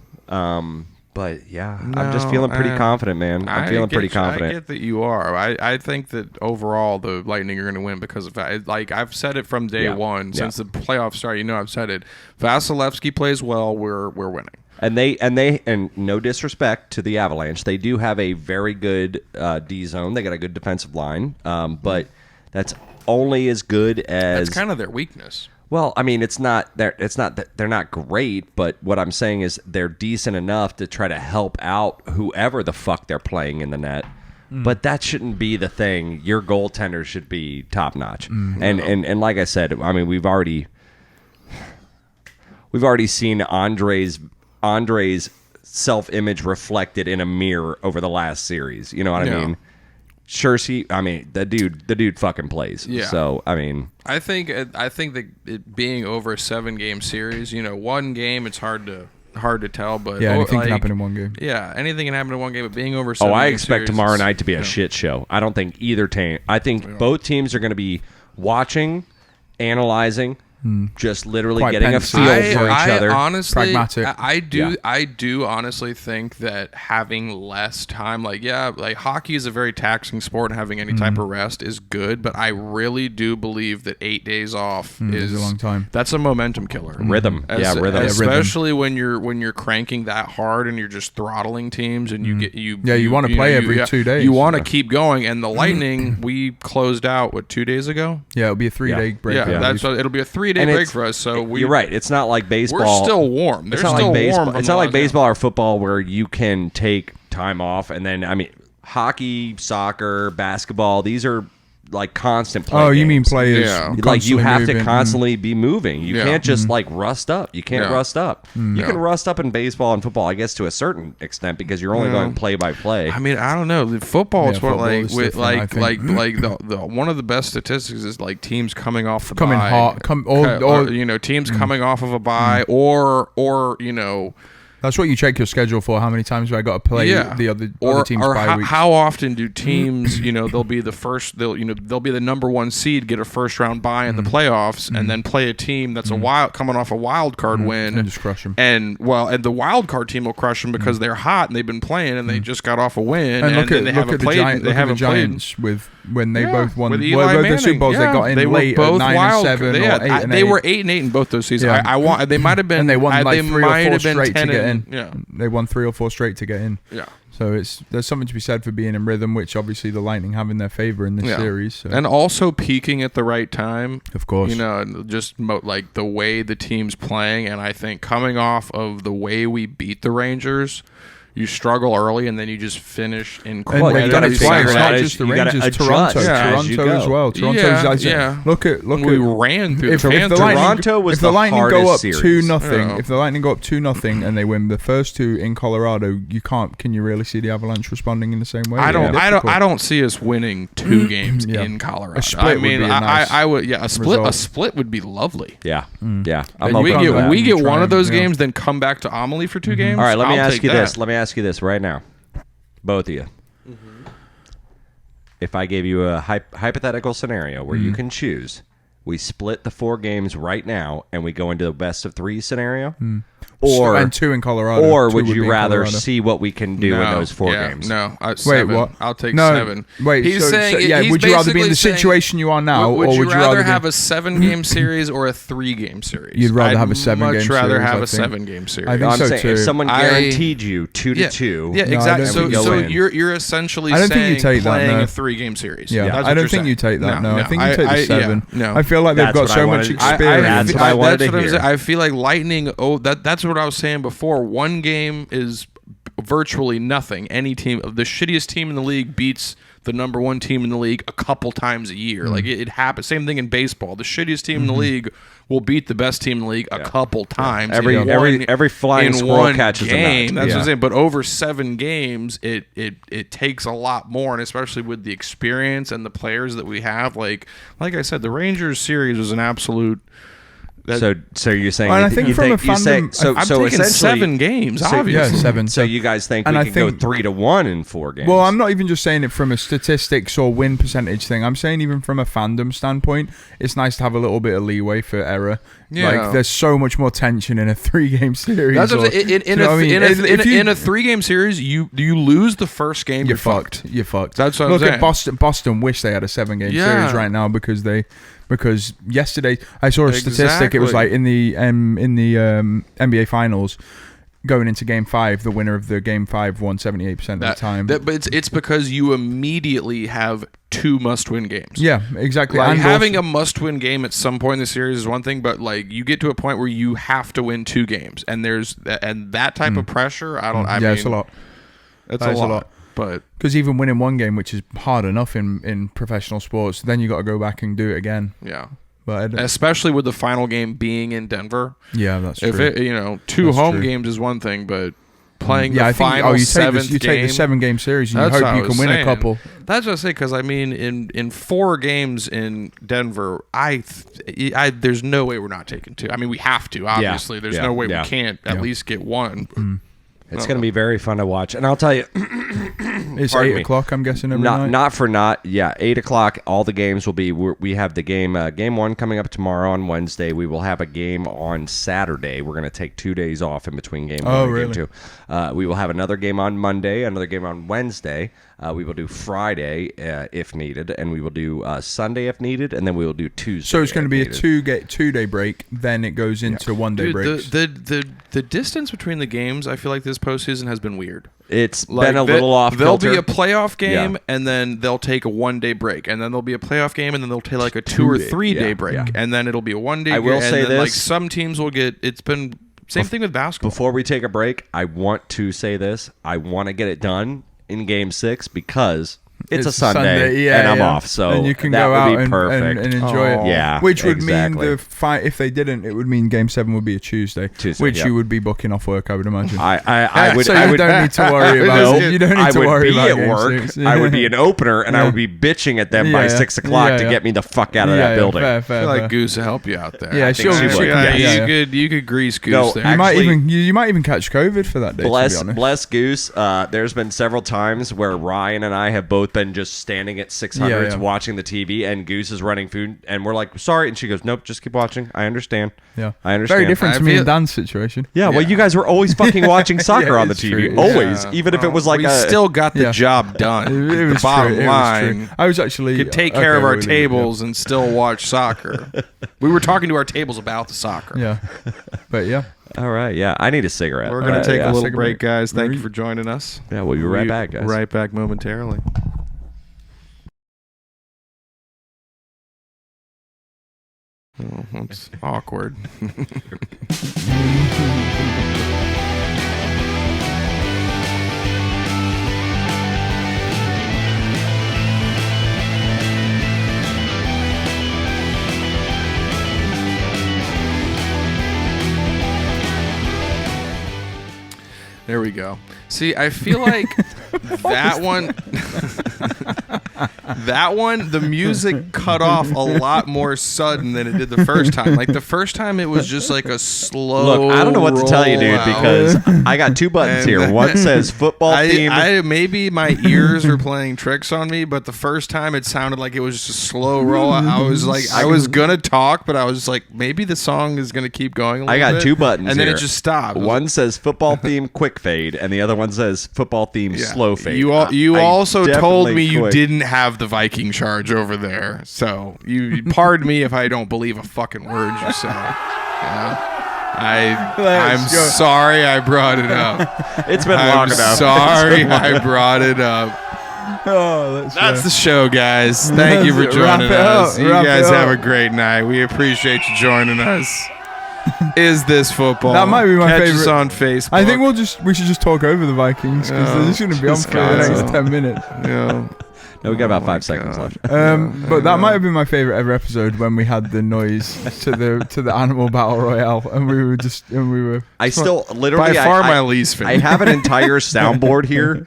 But I'm just feeling pretty confident, man. I'm feeling pretty confident. I get that you are. I think that overall the Lightning are going to win because of that. Like I've said it from day one since the playoffs started. I've said it. Vasilevsky plays well. We're winning. And no disrespect to the Avalanche, they do have a very good D zone. They got a good defensive line, but that's only as good as. That's kind of their weakness. Well, I mean, it's not that they're not great, but what I'm saying is they're decent enough to try to help out whoever the fuck they're playing in the net. But that shouldn't be the thing. Your goaltender should be top notch. And like I said, I mean, we've already seen Andre's self-image reflected in a mirror over the last series. You know what I mean? Sure, the dude fucking plays. Yeah. So, I mean, I think that it being over a 7-game series, one game, it's hard to tell, but anything can happen in one game. Yeah, anything can happen in one game, but being over 7 I expect tomorrow night to be a shit show. I don't think either team. I think both teams are going to be watching, analyzing, just literally Quite getting pensive. a feel for each other. Honestly, Pragmatic. I do honestly think that having less time, like hockey is a very taxing sport, and having any type of rest is good. But I really do believe that 8 days off is a long time. That's a momentum killer. Rhythm. Rhythm. Especially when you're cranking that hard and you're just throttling teams, and you want to play every 2 days. You want to keep going. And the Lightning, we closed out 2 days ago. Yeah, it'll be a 3-day break. Yeah, it'll be a 3-day break for us. So you're right. It's not like baseball. We're still warm. It's not like baseball. It's not like baseball or football where you can take time off and then. I mean, hockey, soccer, basketball. These are like constant play. Oh, you mean players? Yeah. Like you have moving. to constantly be moving. You can't just like rust up. You can't rust up. You can rust up in baseball and football, I guess, to a certain extent because you're only going play by play. I mean, I don't know. The football is what the one of the best statistics is like teams coming off the coming bye, hot, teams coming off of a bye, or That's what you check your schedule for. How many times have I got to play the other team's bye weeks? How often do teams, they'll be the first, they'll be the number one seed, get a first round bye in the playoffs, and then play a team that's coming off a wild card win and just crush them. And the wild card team will crush them because they're hot and they've been playing and they just got off a win and they haven't played. They haven't Giants when they both won with Eli Manning. The Super Bowls. They got in they late were both at 9-7 or 8-8. They were 8-8 in both those seasons. Yeah. They might have been. And they won like 3 or 4 straight to get in. Yeah. They won 3 or 4 straight to get in. Yeah. So there's something to be said for being in rhythm, which obviously the Lightning have in their favor in this series. So. And also peaking at the right time. Of course. Just like the way the team's playing. And I think coming off of the way we beat the Rangers, you struggle early and then you just finish in quality. You got to twice. It's not just the Rangers. Toronto as well. Look at we ran through Toronto was the hardest series. If the Lightning go up 2-0 and they win the first 2 in Colorado, can you really see the Avalanche responding in the same way? I don't see us winning 2 games in Colorado. A split would be a nice a split would be lovely. Yeah. Yeah. We get one of those games, then come back to Amelie for 2 games. All right, let me ask you this. Let me ask you this right now, both of you. If I gave you a hypothetical scenario where you can choose, we split the 4 games right now and we go into the best of 3 scenario, and 2 in Colorado, or would you rather see what we can do in those 4 games? No, wait, what? I'll take 7. Wait, he's saying, would you rather be in the situation you are now, or would you rather have a 7-game series or a 3-game series? You'd rather have a 7-game series. Much rather have a 7-game series. I think so too. If someone guaranteed you 2-2, yeah, exactly. So you're essentially saying playing a 3-game series. Yeah, I don't think you take that. No, I think you take the 7. I feel like they've got so much experience. That's what I wanted to hear. I feel like Lightning. That's what I was saying before. 1 game is virtually nothing. Any team, the shittiest team in the league beats the number 1 team in the league a couple times a year. Like it happens. Same thing in baseball. The shittiest team in the league will beat the best team in the league a couple times. Every flying squirrel catches a game. That's what I'm saying. But over 7 games, it takes a lot more, and especially with the experience and the players that we have. Like I said, the Rangers series was an absolute. So you're saying? I think from a fandom, I'm taking 7 games. Obviously, yeah, 7. So you guys think we can go 3-1 in 4 games? Well, I'm not even just saying it from a statistics or win percentage thing. I'm saying even from a fandom standpoint, it's nice to have a little bit of leeway for error. Yeah. Like there's so much more tension in a 3-game series. That's what in a 3-game series, you lose the first game, you're fucked. You're fucked. That's what I'm saying. Look at Boston. Wish they had a 7-game series right now because yesterday I saw a statistic. It was like in the NBA Finals. Going into Game 5, the winner of the Game 5 won 78% of the time. But it's because you immediately have 2 must-win games. Yeah, exactly. Like having a must-win game at some point in the series is one thing, but like you get to a point where you have to win 2 games, and that type of pressure. It's a lot. It's a lot. But because even winning 1 game, which is hard enough in professional sports, then you got to go back and do it again. Yeah. But especially with the final game being in Denver. Yeah, that's true. If 2 home games is one thing, but playing the final 7th game. You take the 7-game series and you hope you can win a couple. That's what I say, because I mean, in 4 games in Denver, there's no way we're not taking 2. I mean, we have to, obviously. There's no way we can't at least get 1. It's going to be very fun to watch. And I'll tell you, It's 8 o'clock, I'm guessing, every night? Not for not. Yeah, 8 o'clock. All the games will be... We have the game one coming up tomorrow on Wednesday. We will have a game on Saturday. We're going to take 2 days off in between game one and game two. We will have another game on Monday, another game on Wednesday. We will do Friday if needed, and we will do Sunday if needed, and then we will do Tuesday. So it's going to be a 2-day break, then it goes into 1-day breaks. The distance between the games, I feel like this postseason has been weird. It's been a little off kilter. There'll be a playoff game, and then they'll take a 1-day break, and then there'll be a playoff game, and then they'll take like a 2 or 3 day break, and then it'll be a 1-day. I will say this: like some teams will get. It's been same thing with basketball. Before we take a break, I want to say this: I want to get it done in Game 6 because it's a Sunday, and I'm off, so and you can that go would out be perfect and enjoy it. Yeah, which would mean the fight. If they didn't, it would mean Game 7 would be a Tuesday, which you would be booking off work, I would imagine. I would. So you don't need to worry about it. You don't need to worry about it. I would be at work. I would be an opener, and I would be bitching at them by 6 o'clock to get me the fuck out of that building. Fair, like Goose to help you out there. Yeah, you could grease Goose there. You might even catch COVID for that day. Bless Goose. There's been several times where Ryan and I have both been just standing at 600s watching the TV, and Goose is running food, and we're like, sorry, and she goes, nope, just keep watching. I understand. Yeah, I understand. Very different to me and Dan's situation. Yeah, well, you guys were always fucking watching soccer on the TV, always, even if it was like we still got the job done. It was the bottom line. I was actually could take care of our tables and still watch soccer. We were talking to our tables about the soccer. Yeah, but yeah. All right, yeah. I need a cigarette. We're going to take a little break, guys. Thank you for joining us. Yeah, we'll be right back, guys. Right back momentarily. Oh, that's awkward. There we go. See, I feel like that one, the music cut off a lot more sudden than it did the first time. Like the first time, it was just like a slow. Look, I don't know what to tell you, dude, because I got 2 buttons here. One says football theme. Maybe my ears were playing tricks on me, but the first time it sounded like it was just a slow roll. I was like, I was gonna talk, but I was like, maybe the song is gonna keep going. I got 2 buttons, and then it just stopped. One says football theme quick fade, and the other one says football theme slow fade. You also told me you didn't have the Viking charge over there, so you pardon me if I don't believe a fucking word you say. I'm sorry I brought it up. It's been long enough. Sorry I brought it up. That's the show, guys. Thank you for joining us. You guys have a great night. We appreciate you joining us. Is this football? That might be my favorite. Catch us on Facebook. I think we should just talk over the Vikings because they're just going to be on for the next 10 minutes. Yeah. No, we got about 5 seconds left. But that might have been my favorite ever episode when we had the noise to the animal battle royale, and we were. I still literally by far my least favorite. I have an entire soundboard here.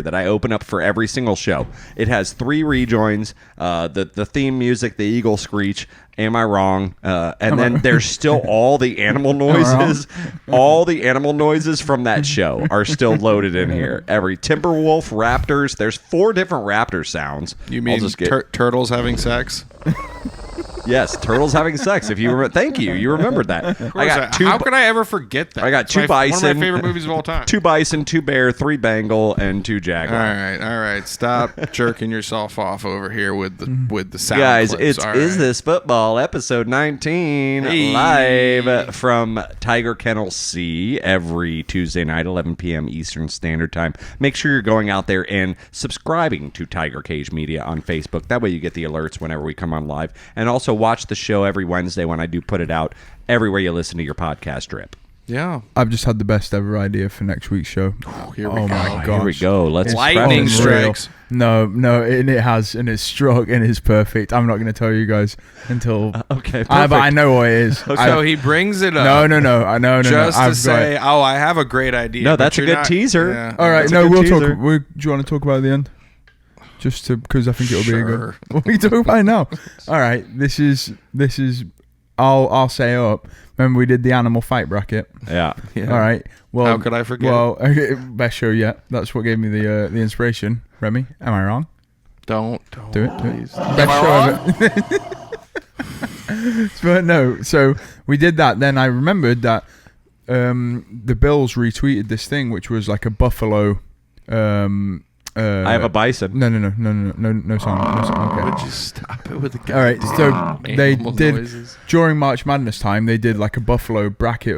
That I open up for every single show. It has 3 rejoins, the theme music, the eagle screech. Am I wrong? And then there's still all the animal noises. All the animal noises from that show are still loaded in here. Every Timberwolf, Raptors. There's 4 different Raptor sounds. You mean turtles having sex? Yes, turtles having sex. If you remember, thank you. You remembered that. How could I ever forget that? I got 2 bison. One of my favorite movies of all time. 2 bison, 2 bear, 3 Bengal, and 2 jaguar. All right. Stop jerking yourself off over here with the sound. Guys, clips. Is This Football, episode 19, live from Tiger Kennel C every Tuesday night, 11 p.m. Eastern Standard Time. Make sure you're going out there and subscribing to Tiger Cage Media on Facebook. That way you get the alerts whenever we come on live. And also watch the show every Wednesday when I do put it out everywhere you listen to your podcast drip. Yeah. I've just had the best ever idea for next week's show. Here we go. My gosh. Here we go. Let's lightning strikes. No, and it has, and it's struck, and it's perfect. I'm not going to tell you guys until. Okay, perfect. But I know what it is. Okay. So he brings it up. No. Just to say, I have a great idea. No, that's a good teaser. Yeah. All right, no, we'll talk. Do you want to talk about it at the end? Just because I think it'll be a good. We can talk about it now. All right, this is I'll say up. Remember we did the animal fight bracket? Yeah. All right. Well, how could I forget? Well, best show yet. That's what gave me the inspiration. Remy, am I wrong? Don't Do it. please. Best show ever. But no, so we did that. Then I remembered that the Bills retweeted this thing, which was like a buffalo. I have a bison. No song. Okay. Would you stop it with the All right, so they did noises? during March Madness time. They did like a Buffalo bracket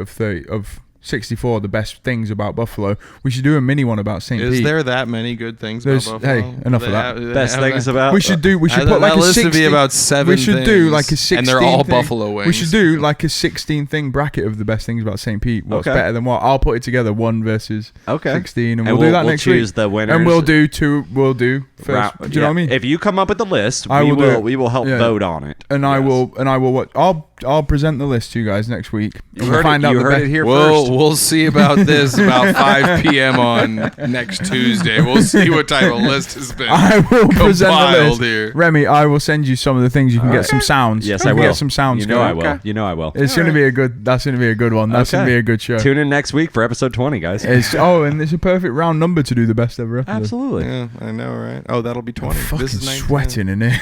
of 64 the best things about Buffalo. We should do a mini one about St. Pete. Is there that many good things There's, about Buffalo? hey, enough of that. Best things about. We should put like a list 16. to be about 7 We should do like a 16. and they're all thing. buffalo wings. We should do like a 16 thing bracket of the best things about St. Pete. What's better than what? I'll put it together 1 versus 16, and we'll do that next week. Choose the winners. And we'll do 2. We'll do first. Do you know what I mean? If you come up with the list, we will help vote on it. And I will what? I'll present the list to you guys next week. You heard it here first. We'll see about this about 5 p.m. on next Tuesday. We'll see what type of list has been I will present the list. Here. Remy, I will send you some of the things you can get some sounds. Yes, I will. Get some sounds. You know I will. Okay. You know I will. It's going to be a good. That's going to be a good one. That's going to be a good show. Tune in next week for episode 20, guys. And it's a perfect round number to do the best ever. Absolutely. Yeah, I know, right? Oh, that'll be 20. I'm fucking This is 19. sweating in it.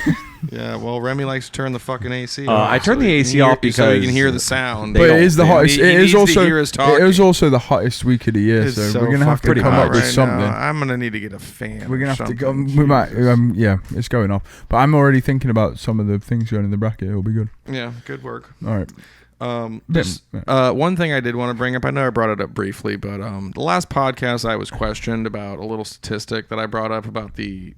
Yeah, well, Remy likes to turn the fucking AC off. I turn the AC you can off so you because can hear the sound. But it is the hottest. He It needs is also. to hear us It talking. is also the hottest week of the year. It's So we're gonna have to fucking come hot up with right something. now. I'm gonna need to get a fan. We're gonna have to go. something. We might. Yeah, it's going off. But I'm already thinking about some of the things going in the bracket. It'll be good. Yeah, good work. All right. One thing I did want to bring up, I know I brought it up briefly, but the last podcast I was questioned about a little statistic that I brought up about the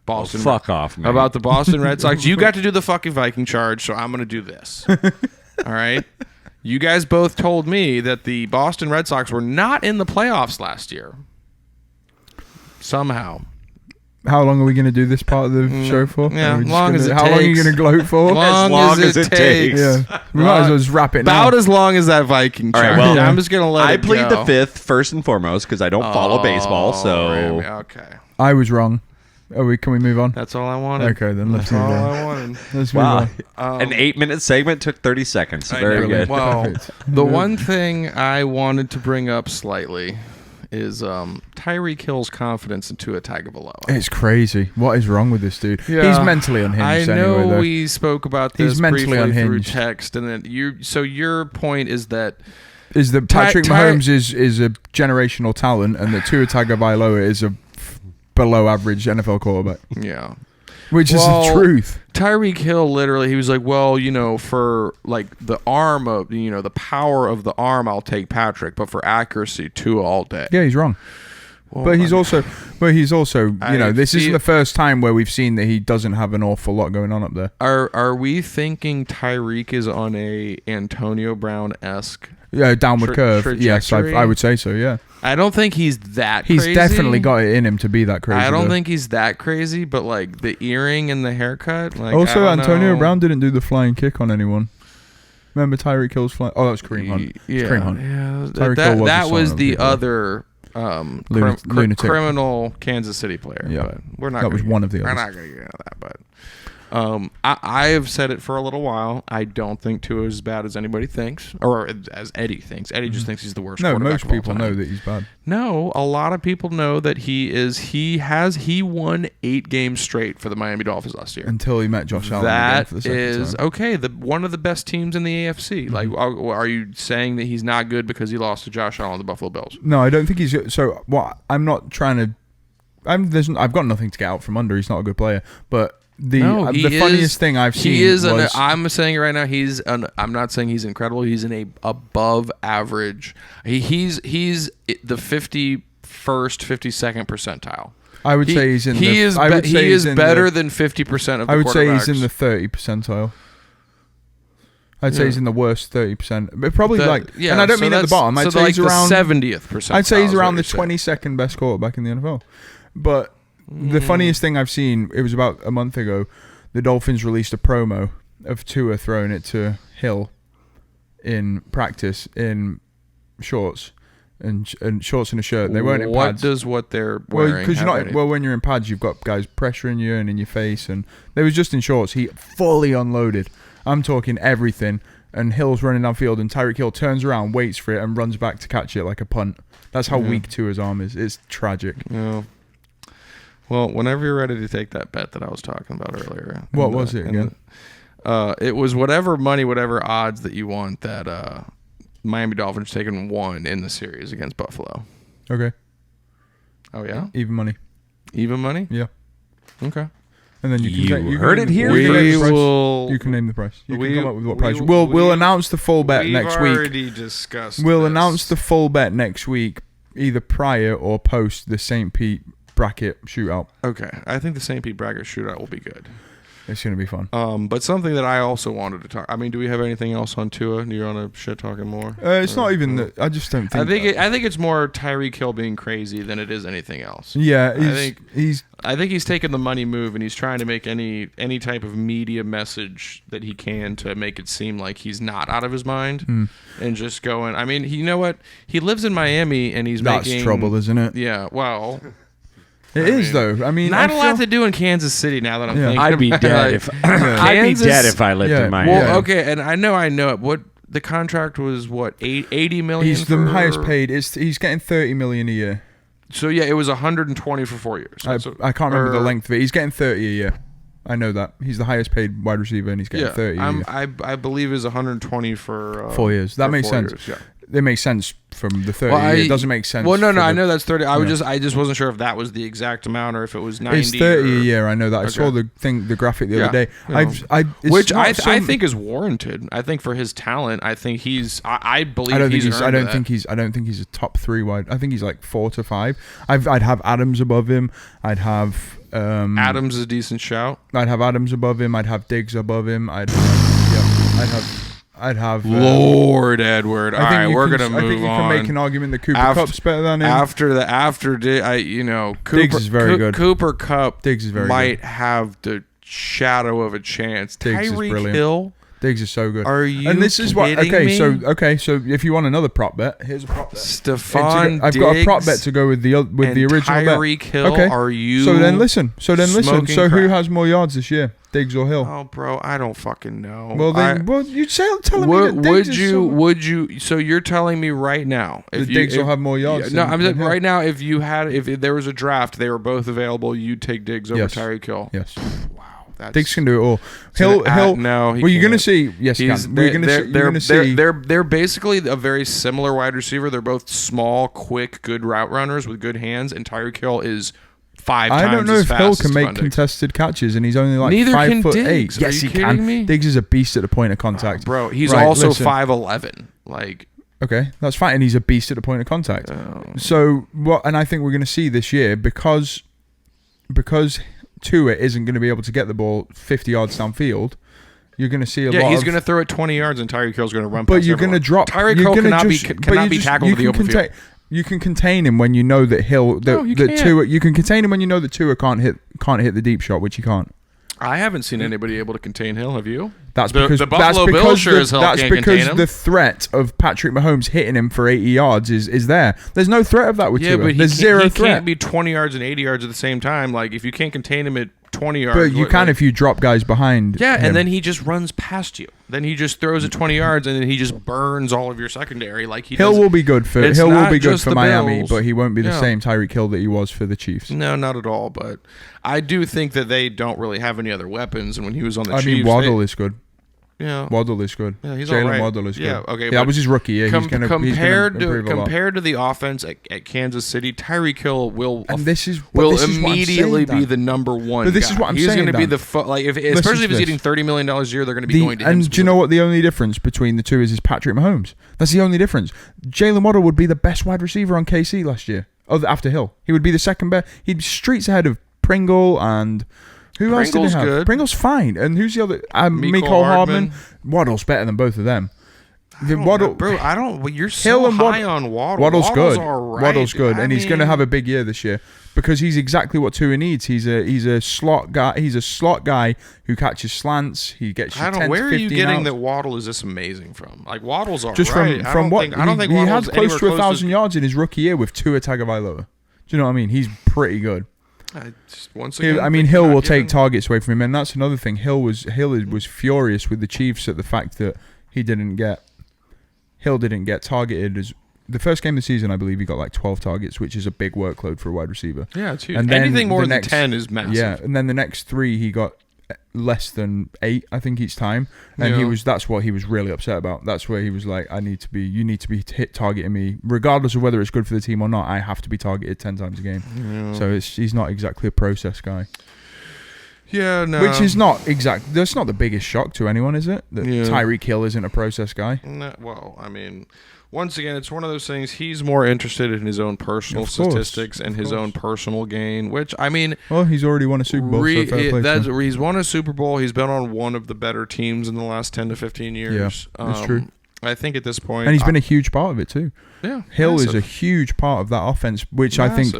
Boston. Fuck off, man. About the Boston Red Sox. You got to do the fucking Viking charge, so I'm going to do this. All right? You guys both told me that the Boston Red Sox were not in the playoffs last year. Somehow. How long are we going to do this part of the show for? Yeah, Are we just long as it How long are you takes. going to gloat for? Long as it takes. Yeah. We might as well just wrap it now. About as long as that Viking charge. All right, well, I'm just going to let I it plead go. the fifth first and foremost because I don't follow baseball. So Remy, okay. I was wrong. Can we move on? That's all I wanted. Okay, then let's That's move all on. I wanted. Let's move wow, on. an 8-minute segment took 30 seconds. Very good. Well, Perfect. the one thing I wanted to bring up slightly is Tyreek Hill's confidence in Tua Tagovailoa. It's crazy. What is wrong with this dude? Yeah. He's mentally unhinged. I know anyway, though. we spoke about this He's mentally briefly through unhinged. text, and then so your point is that Is that Patrick Mahomes is a generational talent, and that Tua Tagovailoa is a below average NFL quarterback, yeah. which is the truth. Tyreek Hill literally, he was like, well, for like the arm of, the power of the arm, I'll take Patrick, but for accuracy, Tua all day. Yeah, he's wrong. Well, But he's also, this see- isn't the first time where we've seen that he doesn't have an awful lot going on up there. Are we thinking Tyreek is on a Antonio Brown-esque? Yeah, downward curve. Yes, trajectory? I would say so. Yeah, I don't think he's that he's crazy. definitely got it in him to be that crazy. I don't though. think he's that crazy, but like the earring and the haircut. Like, Also, I don't Antonio know. Brown didn't do the flying kick on anyone. Remember Tyreek Hill's flying? Oh, that was Kareem Hunt. Yeah, Kareem Hunt. yeah. Tyreek Hill was That the was son of the people. other Lunatic. criminal Kansas City player. Yeah. But we're not. That was one of the We're others. not going to get into that, but. I have said it for a little while. I don't think Tua is as bad as anybody thinks, or as Eddie thinks. Eddie just thinks he's the worst. No, quarterback most of all people time. know that he's bad. No, a lot of people know that he is. He won 8 games straight for the Miami Dolphins last year. Until he met Josh Allen again That for the second is time. okay. One of the best teams in the AFC. Like, are you saying that he's not good because he lost to Josh Allen, the Buffalo Bills? No, I don't think he's. So what? I'm not trying to. I've got nothing to get out from under. He's not a good player, but. The funniest thing I've seen was... I'm saying it right now. I'm not saying he's incredible. He's in a above average. He's the 51st, 52nd percentile. I would say he's in. He is better than 50% of the I would say he's quarterbacks. in the 30 percentile. I'd say he's in the worst 30%, but probably and I don't mean at the bottom. I'd say he's around the 70th percentile. I'd say he's around the 22nd best quarterback in the NFL. But the funniest thing I've seen, it was about a month ago, the Dolphins released a promo of Tua throwing it to Hill in practice in shorts and shorts and a shirt. They weren't in pads. What they're wearing? Because you're not. Well, when you're in pads, you've got guys pressuring you and in your face, and they was just in shorts. He fully unloaded. I'm talking everything. and Hill's running downfield, and Tyreek Hill turns around, waits for it, and runs back to catch it like a punt. That's how weak Tua's arm is. It's tragic. Yeah. Well, whenever you're ready to take that bet that I was talking about earlier. What was it again? It was whatever odds that you want that Miami Dolphins taking 1 in the series against Buffalo. Okay. Oh, yeah? Even money. Even money? Yeah. Okay. And then you heard it here. You can name the price. You can come up with what price. We'll announce the full bet next week. We've already discussed We'll this. announce the full bet next week, either prior or post the St. Pete bracket shootout. Okay. I think the St. Pete bracket shootout will be good. It's going to be fun. But something that I also wanted to talk. I mean, do we have anything else on Tua? Do you want to shit talking more? It's not even that. I just don't think. I think it's more Tyreek Hill being crazy than it is anything else. Yeah, I think he's taking the money move and he's trying to make any type of media message that he can to make it seem like he's not out of his mind and just going. I mean, you know what? He lives in Miami and that's making trouble, isn't it? Yeah. Well. It is though. I mean, not a lot to do in Kansas City now that I'm thinking. I'd be dead if I lived in Miami. Well, okay, and I know it. What the contract was? What 80 million? He's the highest paid. He's getting 30 million a year. So yeah, it was 120 for 4 years. I can't remember the length of it. He's getting 30 a year. I know that he's the highest paid wide receiver, and he's getting 30. I believe is 120 for 4 years. That makes sense. Years, yeah. It makes sense from the 30. It doesn't make sense. Well, no, I know that's 30. I just wasn't sure if that was the exact amount or if it was 90. It's 30 a year. I know that. I saw the graphic the other day. Which I think is warranted. I think for his talent, I think he's. I don't think he's a top 3 wide. I think he's like 4 to 5. I'd have Adams above him. I'd have. Adams is a decent shout. I'd have Adams above him. I'd have Diggs above him. I'd have Lord Edward. All right, we're gonna move on. I think you can make an argument that Cooper Kupp's better than him. Diggs is very good. Cooper Kupp Diggs is very might good. have the shadow of a chance. Diggs is Tyreek brilliant. Hill. Diggs is so good. Are you? And this is what. Me? So if you want another prop bet, here's a prop bet. Stephon I've got a prop bet to go with the original bet. Tyreek Hill. Okay. Are you? So then listen. So crack? who has more yards this year, Diggs or Hill? Oh, bro, I don't fucking know. Well, you telling me that Diggs would you? So you're telling me right now if Diggs will have more yards? No, I'm saying right now. If there was a draft, they were both available. You'd take Diggs over Tyreek Hill. Yes. Wow. Diggs can do it all. Hill. No. Well, you're gonna see. Yes, he can. They're basically a very similar wide receiver. They're both small, quick, good route runners with good hands. And Tyreek Hill is 5 times as fast. I don't know if Hill can make contested catches, and he's only like Neither 5'8". Diggs. Yes, he can. Me? Diggs is a beast at the point of contact, bro. He's also 5'11". Like. Okay, that's fine, and he's a beast at the point of contact. So what? And I think we're going to see this year because Tua isn't going to be able to get the ball 50 yards downfield. You're going to see a lot. Yeah, he's going to throw it 20 yards, and Tyreek Hill's going to run. But you're going to drop. Tyreek Hill cannot be tackled in the open field. You can contain him when you know that Tua. You can contain him when you know that Tua can't hit the deep shot, which he can't. I haven't seen anybody able to contain Hill. Have you? That's because the Buffalo Bills sure as hell can't contain him. The threat of Patrick Mahomes hitting him for 80 yards is there. There's no threat of that with Tua. But there's zero threat. He can't be 20 yards and 80 yards at the same time. Like if you can't contain him at 20 yards. But you can if you drop guys behind. Yeah, him. And then he just runs past you. Then he just throws it 20 yards, and then he just burns all of your secondary. Like Hill will be good for Miami, Bills. but he won't be the same Tyreek Hill that he was for the Chiefs. No, not at all. But I do think that they don't really have any other weapons. And when he was on the Chiefs, I mean, Waddle is good. Yeah, Waddle is good. Yeah, he's Jalen all right. Waddle is good. Yeah, okay. That was his rookie year. Compared to the offense at Kansas City, Tyreek Hill will immediately be the number one. But this is what I'm saying. He's going to be especially if he's getting $30 million a year, they're going to be going to him. And do you know what the only difference between the two is Patrick Mahomes? That's the only difference. Jalen Waddle would be the best wide receiver on KC last year. After Hill, he would be the second best. He'd be streets ahead of Pringle and. Who else did they have? Good. Pringle's fine. And who's the other? Mecole Hardman. Waddle's better than both of them. You're so high on Waddle. Waddle's good. Right. Waddle's good, and he's going to have a big year this year because he's exactly what Tua needs. He's a slot guy. He's a slot guy who catches slants. He gets. Where are you getting that Waddle is this amazing from? Like Waddle's all just right. from what I don't think he had close to 1,000 yards in his rookie year with Tua Tagovailoa. Do you know what I mean? He's pretty good. Hill will take targets away from him, and that's another thing. Hill was furious with the Chiefs at the fact that Hill didn't get targeted as the first game of the season. I believe he got like 12 targets, which is a big workload for a wide receiver. Yeah, it's huge. And anything more than 10 is massive. Yeah, and then the next 3 he got less than 8, I think, each time, and that's what he was really upset about. That's where he was like, you need to be hit targeting me, regardless of whether it's good for the team or not. I have to be targeted 10 times a game. Yeah. So he's not exactly a process guy. Yeah, no. Which is not exact. That's not the biggest shock to anyone, is it? That Tyreek Hill isn't a process guy. No, well, I mean, once again, it's one of those things. He's more interested in his own personal statistics and his own personal gain. Which, I mean, well, he's already won a Super Bowl. He's won a Super Bowl. He's been on one of the better teams in the last 10 to 15 years. Yeah, that's true. I think at this point, and he's been a huge part of it too. Yeah, Hill is a huge part of that offense, which I think.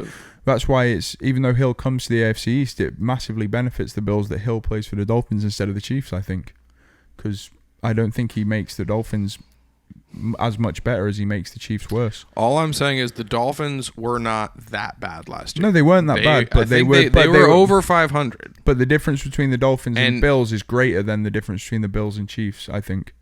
That's why it's, even though Hill comes to the AFC East, it massively benefits the Bills that Hill plays for the Dolphins instead of the Chiefs, I think. Because I don't think he makes the Dolphins as much better as he makes the Chiefs worse. All I'm saying is the Dolphins were not that bad last year. No, they weren't that bad, but they were over 500. But the difference between the Dolphins and Bills is greater than the difference between the Bills and Chiefs, I think.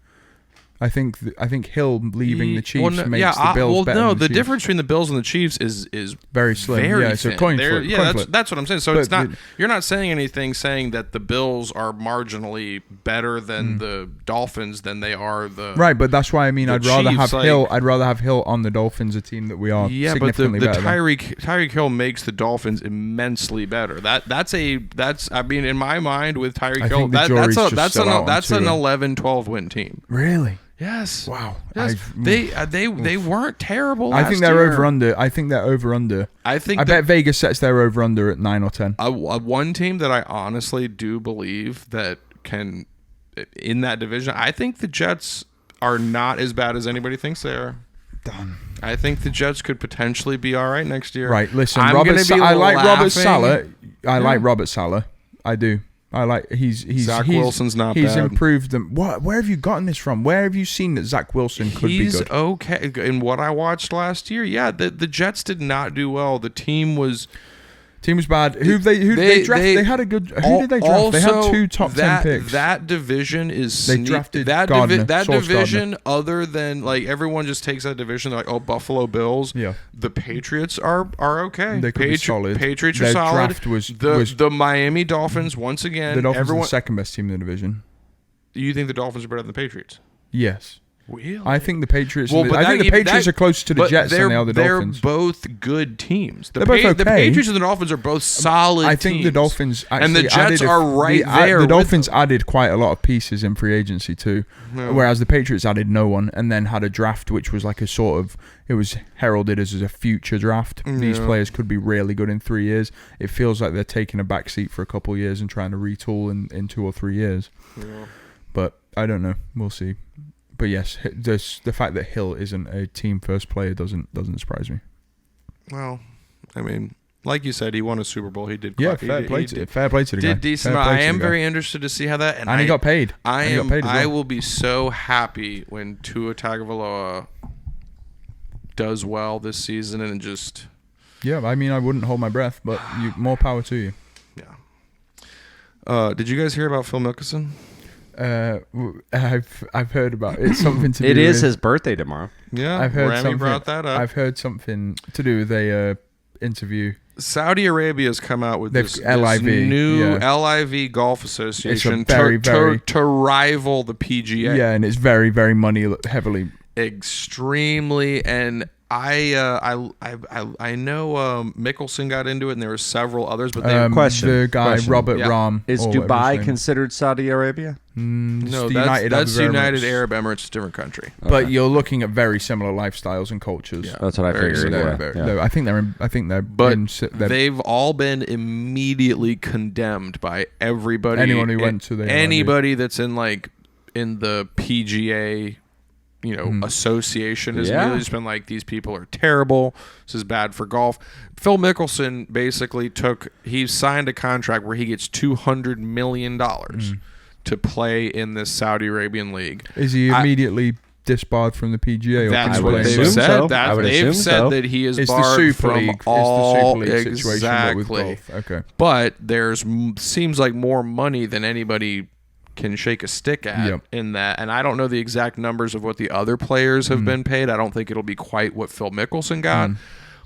I think Hill leaving the Chiefs makes the Bills better. No, the difference between the Bills and the Chiefs is very slim. Very it's a coin flip. That's what I'm saying. So it's not. You're not saying anything saying that the Bills are marginally better than the Dolphins than they are the. Right, but that's why I mean I'd rather have Hill. I'd rather have Hill on the Dolphins, a team that we are. Yeah, but the Tyreek Hill makes the Dolphins immensely better. That's I mean, in my mind with Tyreek Hill, that's an 11-12 win team. Really. Yes. Wow. Yes. They weren't terrible last year. I think they're over under. I bet Vegas sets their over under at 9 or 10. One team that I honestly do believe that can in that division. I think the Jets are not as bad as anybody thinks they are. Done. I think the Jets could potentially be all right next year. Right. Listen, I like Robert Saleh. I like Robert Saleh. I do. I like Zach Wilson's not bad. He's improved them. Where have you gotten this from? Where have you seen that Zach Wilson could be good? He's okay. In what I watched last year, yeah, the Jets did not do well. The team was bad. Who did they draft? They had a good. Who did they draft? Also, they had 2 top 10 picks. That division is they drafted that Gardner, that division. Gardner. Other than like everyone just takes that division. They're like, oh, Buffalo Bills. Yeah. The Patriots are okay. They could be solid. Patriots are Their solid. Draft was the Miami Dolphins once again. The Dolphins are the second best team in the division. You think the Dolphins are better than the Patriots? Yes. Really? I think the Patriots. I think the Patriots are closer to the Jets than they are the Dolphins. They're both good teams. They're both okay. The Patriots and the Dolphins are both solid. I think the Dolphins actually and the Jets are right there. The Dolphins added quite a lot of pieces in free agency too, whereas the Patriots added no one and then had a draft which was like a sort of. It was heralded as a future draft. Yeah. These players could be really good in 3 years. It feels like they're taking a back seat for a couple of years and trying to retool in 2 or 3 years. Yeah. But I don't know. We'll see. But yes, the fact that Hill isn't a team first player doesn't surprise me. Well, I mean, like you said, he won a Super Bowl. He did. Yeah, fair play to the guy. Did decent. I am very interested to see how that. And he got paid. I will be so happy when Tua Tagovailoa does well this season and just. Yeah, I mean, I wouldn't hold my breath, but more power to you. Yeah. Did you guys hear about Phil Mickelson? I've heard about it. It's something to do. It is his birthday tomorrow. Yeah, I've heard Rami brought that up. I've heard something to do with a interview. Saudi Arabia's come out with this new LIV Golf Association to rival the PGA. Yeah, and it's very, very money heavily. Extremely, and I know Mickelson got into it, and there were several others, but the guy Robert Rahm is Dubai considered Saudi Arabia? No, that's United Arab Emirates, a different country. But you're looking at very similar lifestyles and cultures. Yeah, that's what I figured. I think they're. They've all been immediately condemned by everybody. Anyone who went to anybody that's in the PGA. Association has really just been like, these people are terrible. This is bad for golf. Phil Mickelson basically he signed a contract where he gets $200 million to play in this Saudi Arabian league. Is he immediately disbarred from the PGA? That's what they've said. They've said that he is barred from all. It's the Super League situation, but with golf. Okay. But seems like more money than anybody can shake a stick at in that. And I don't know the exact numbers of what the other players have been paid. I don't think it'll be quite what Phil Mickelson got.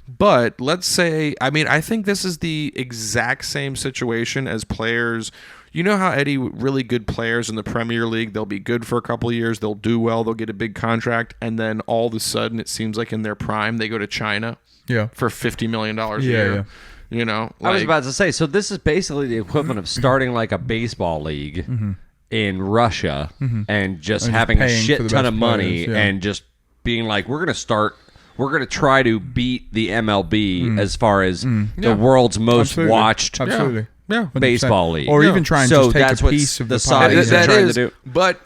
But let's say, I mean, I think this is the exact same situation as players. You know how, Eddie, really good players in the Premier League, they'll be good for a couple of years, they'll do well, they'll get a big contract, and then all of a sudden, it seems like in their prime, they go to China for $50 million a year. Yeah. You know, I was about to say, so this is basically the equivalent of starting like a baseball league in Russia and just having a shit ton of money and just being like, we're going to try to beat the MLB as far as the world's most watched baseball league. Or even try and just take a piece of the pie. That is, to do. But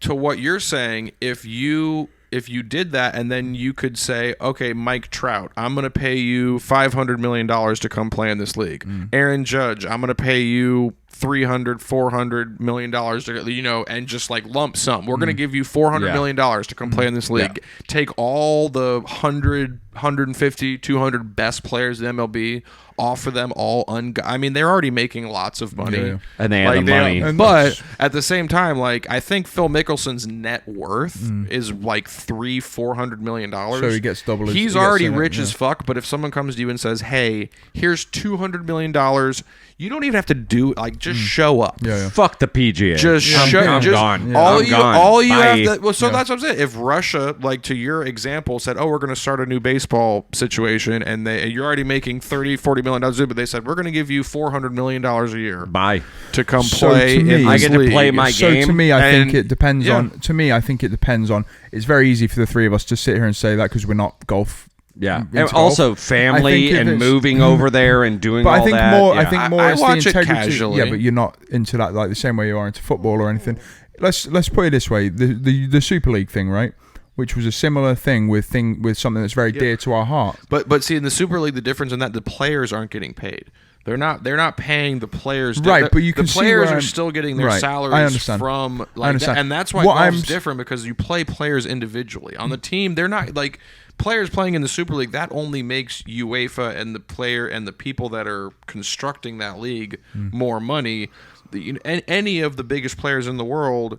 to what you're saying, if you did that and then you could say, okay, Mike Trout, I'm going to pay you $500 million to come play in this league. Aaron Judge, I'm going to pay you $400 million to, and just like lump sum. We're going to give you $400 million to come play in this league. Yeah. Take all the 100, 150, 200 best players in MLB, offer them all I mean, they're already making lots of money. And they have the money. But at the same time, like, I think Phil Mickelson's net worth is like $400 million. So he gets double his... He's already rich as fuck, but if someone comes to you and says, hey, here's $200 million, you don't even have to do, like, just show up. Fuck the PGA. I'm gone. All you have to... Well, so that's what I'm saying. If Russia, like, to your example, said, oh, we're going to start a new baseball situation, and you're already making $30-40 million, but they said, we're going to give you $400 million a year. To come play in this I get to play my game. So to me, I think it depends on... To me, I think it depends on... It's very easy for the three of us to sit here and say that because we're not golf... Yeah, and also family and moving over there and doing all that. I think more I is watch the it integrity. casually. Yeah, but you're not into that like the same way you are into football or anything. Let's put it this way: the Super League thing, right? Which was a similar thing with something that's very dear to our heart. But see, in the Super League, the difference in that the players aren't getting paid. They're not paying the players. Right, but you can the players are still getting their salaries from like that, and that's why golf's different because you play players individually. On the team, they're not like players playing in the Super League. That only makes UEFA and the player and the people that are constructing that league more money. Any of the biggest players in the world,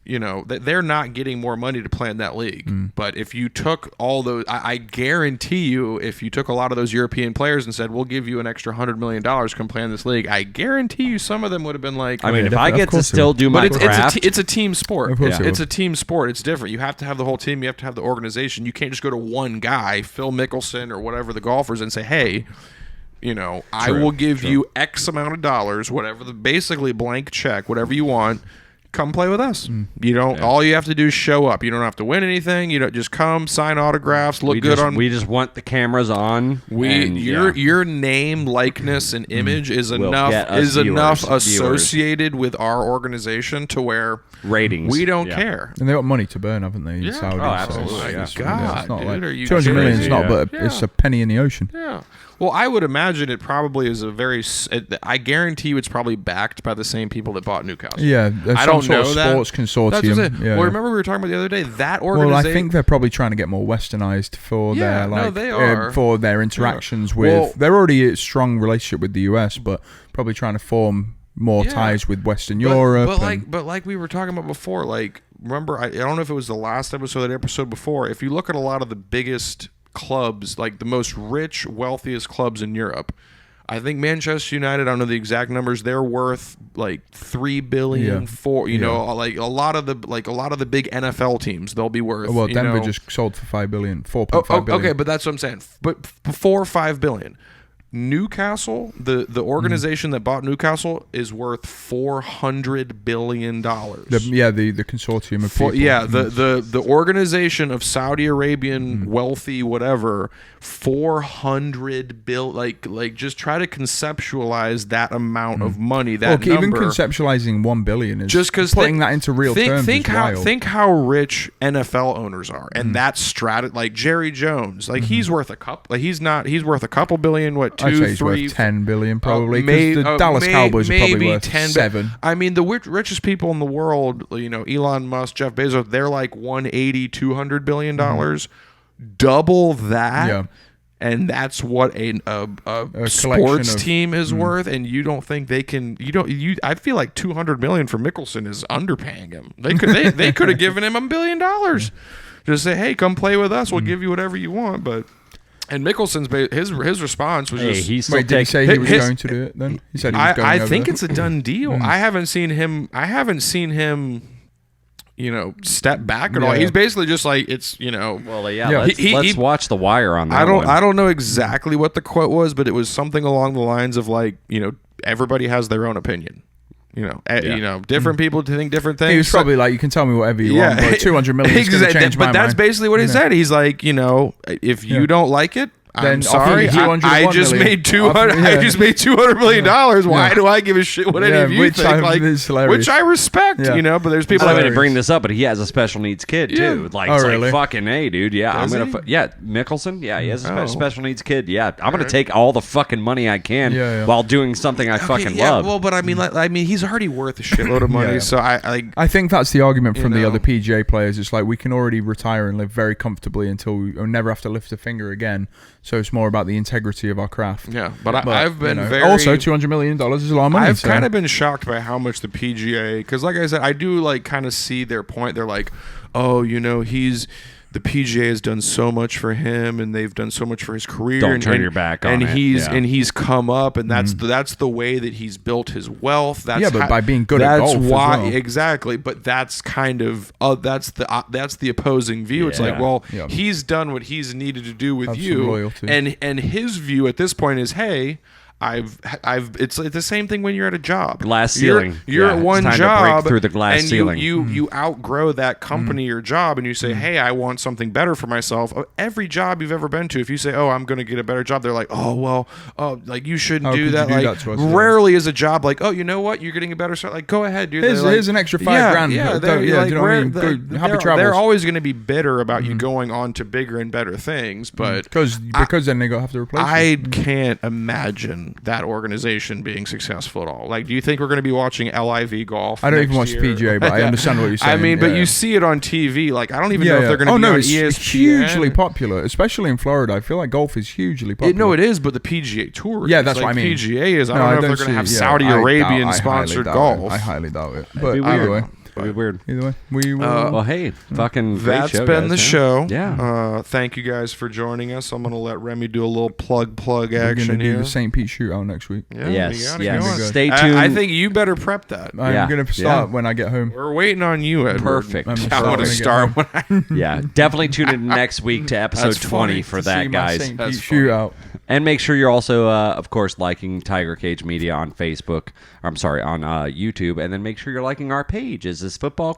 they're not getting more money to play in that league. But if you took all those, I guarantee you, if you took a lot of those European players and said, we'll give you an extra $100 million to come play in this league, I guarantee you some of them would have been like... I mean, if I get to still do my craft... It's a team sport. It's a team sport. It's different. You have to have the whole team. You have to have the organization. You can't just go to one guy, Phil Mickelson or whatever the golfers, and say, hey... I will give you X amount of dollars, whatever basically blank check, whatever you want. Come play with us. You don't. All you have to do is show up. You don't have to win anything. You don't just come, sign autographs, look good on. We just want the cameras on. Your name, likeness, and image is enough associated with our organization to where ratings. We don't care. And they got money to burn, haven't they? Yeah. Saudi, absolutely. God, it's not dude, like, are you 200 million is crazy? not, but it's a penny in the ocean. Yeah. Well, I would imagine it probably is I guarantee you it's probably backed by the same people that bought Newcastle. Yeah, I don't know that. Sports consortium. That's well, remember we were talking about the other day that organization. Well, I think they're probably trying to get more westernized for for their interactions with. Well, they're already a strong relationship with the US, but probably trying to form more ties with Western Europe. But like we were talking about before, like remember I don't know if it was the last episode or the episode before. If you look at a lot of the biggest clubs, like the most rich, wealthiest clubs in Europe, I think Manchester United, I don't know the exact numbers, they're worth like $3 billion like a lot of the big NFL teams, they'll be worth. Well, Denver just sold for $5 billion, 4.5 billion. Okay, but that's what I'm saying. But before $5 billion. Newcastle, the organization that bought Newcastle is worth $400 billion. The consortium of people. The organization of Saudi Arabian wealthy whatever, 400 billion. Like just try to conceptualize that amount of money. That number. Even conceptualizing $1 billion is just because putting that into real terms. Think how rich NFL owners are, and that's like Jerry Jones. Like he's worth a couple. Like he's worth a couple billion. What? I'd say he's worth $10 billion probably, because the Dallas Cowboys are probably worth 7. I mean, the richest people in the world, Elon Musk, Jeff Bezos, they're like $180, $200 billion. Double that, And that's what a sports team is worth, and you don't think they can? I feel like $200 million for Mickelson is underpaying him. They could have given him $1 billion. Just say, hey, come play with us. We'll give you whatever you want. And Mickelson's his response was just. Did he say he was going to do it? Then he said he was going. I think it's a done deal. I haven't seen him. Step back at all. He's basically just like, it's, Well, yeah. Let's watch The Wire on that. I don't know exactly what the quote was, but it was something along the lines of like, everybody has their own opinion. Different people think different things. He was probably like, you can tell me whatever you want, but $200 million is going to change my mind. But that's basically what he said. He's like, if you don't like it, I'm sorry. I just made $200 million. Why do I give a shit what any of you think? Which I respect, but there's people. I'm going to bring this up, but he has a special needs kid too. Like fucking A, dude. Yeah, I'm gonna. Mickelson. Yeah, he has a special needs kid. Yeah, I'm going to take all the fucking money I can while doing something I fucking love. Well, but I mean, he's already worth a shitload of money. So I think that's the argument from the other PGA players. It's like we can already retire and live very comfortably until we never have to lift a finger again. So it's more about the integrity of our craft. Yeah, but I've been very... Also, $200 million is a lot of money. I've kind of been shocked by how much the PGA... Because like I said, I do kind of see their point. They're like, oh, the PGA has done so much for him, and they've done so much for his career. Don't turn your back on it. And he's come up, and that's the way that he's built his wealth. That's but by being good at golf. That's why, as well. Exactly. But that's kind of that's the opposing view. It's like, well, he's done what he's needed to do with you, and his view at this point is, hey. It's the same thing when you're at a job. Glass ceiling. You're at one time job to break through the glass ceiling. You outgrow that company or job, and you say, "Hey, I want something better for myself." Every job you've ever been to, if you say, "Oh, I'm going to get a better job," they're like, "Oh, well, like you shouldn't do that." Like rarely is a job like, "Oh, you know what? You're getting a better start." Like, go ahead, dude. Here's an extra $5,000. Yeah, do you know what I mean? Happy travels. They're always going to be bitter about you going on to bigger and better things, but because then they have to replace. I can't imagine that organization being successful at all. Like, do you think we're going to be watching LIV golf? I don't even watch PGA, but I understand what you're saying. I mean, but you see it on TV. Like, I don't even know if they're going to be on ESPN. It's hugely popular, especially in Florida. I feel like golf is hugely popular. It is, but the PGA Tour. Yeah, that's what I mean. PGA is. I don't know if they're going to have Saudi Arabian sponsored golf. I highly doubt it. But either way. It'd be weird. Either way, we will. Well, hey, fucking great that's show, been guys, the show. Yeah. Thank you guys for joining us. I'm gonna let Remy do a little plug We're action gonna do here. the St. Pete shootout next week. Yeah, yes. Stay tuned. I think you better prep that. I'm gonna start when I get home. We're waiting on you, Edward. Perfect. I'm gonna start when I. Definitely tune in next week to episode 20 for that, guys. St. Pete shootout. And make sure you're also, of course, liking Tiger Cage Media on Facebook. I'm sorry, on YouTube. And then make sure you're liking our page. Is this football ?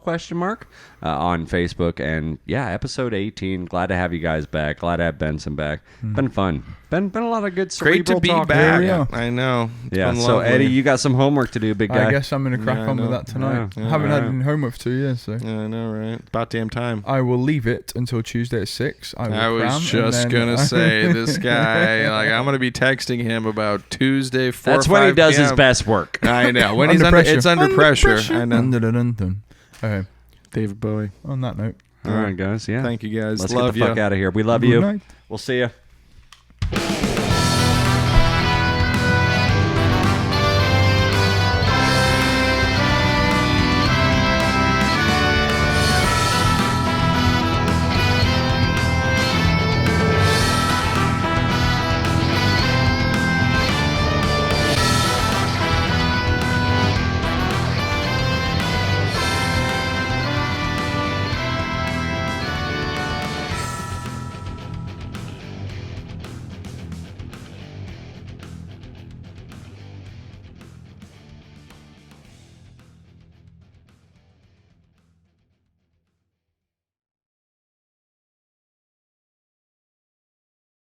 On Facebook. And episode 18. Glad to have you guys back. Glad to have Benson back. Been fun. Been a lot of good cerebral Great to be talk. back. I know. It's so Eddie, you got some homework to do, big guy. I guess I'm gonna crack on with that tonight. I haven't had any homework for 2 years, so. Yeah, I know, right? About damn time. I will leave it until Tuesday at 6. I was just gonna say this guy. Like, I'm gonna be texting him about Tuesday 4. That's when he does his best work. I know. When he's it's under pressure. I know. Okay. David Bowie. On that note. All right, guys. Yeah. Thank you, guys. Let's love get the fuck out of here. We love you. Night. We'll see you.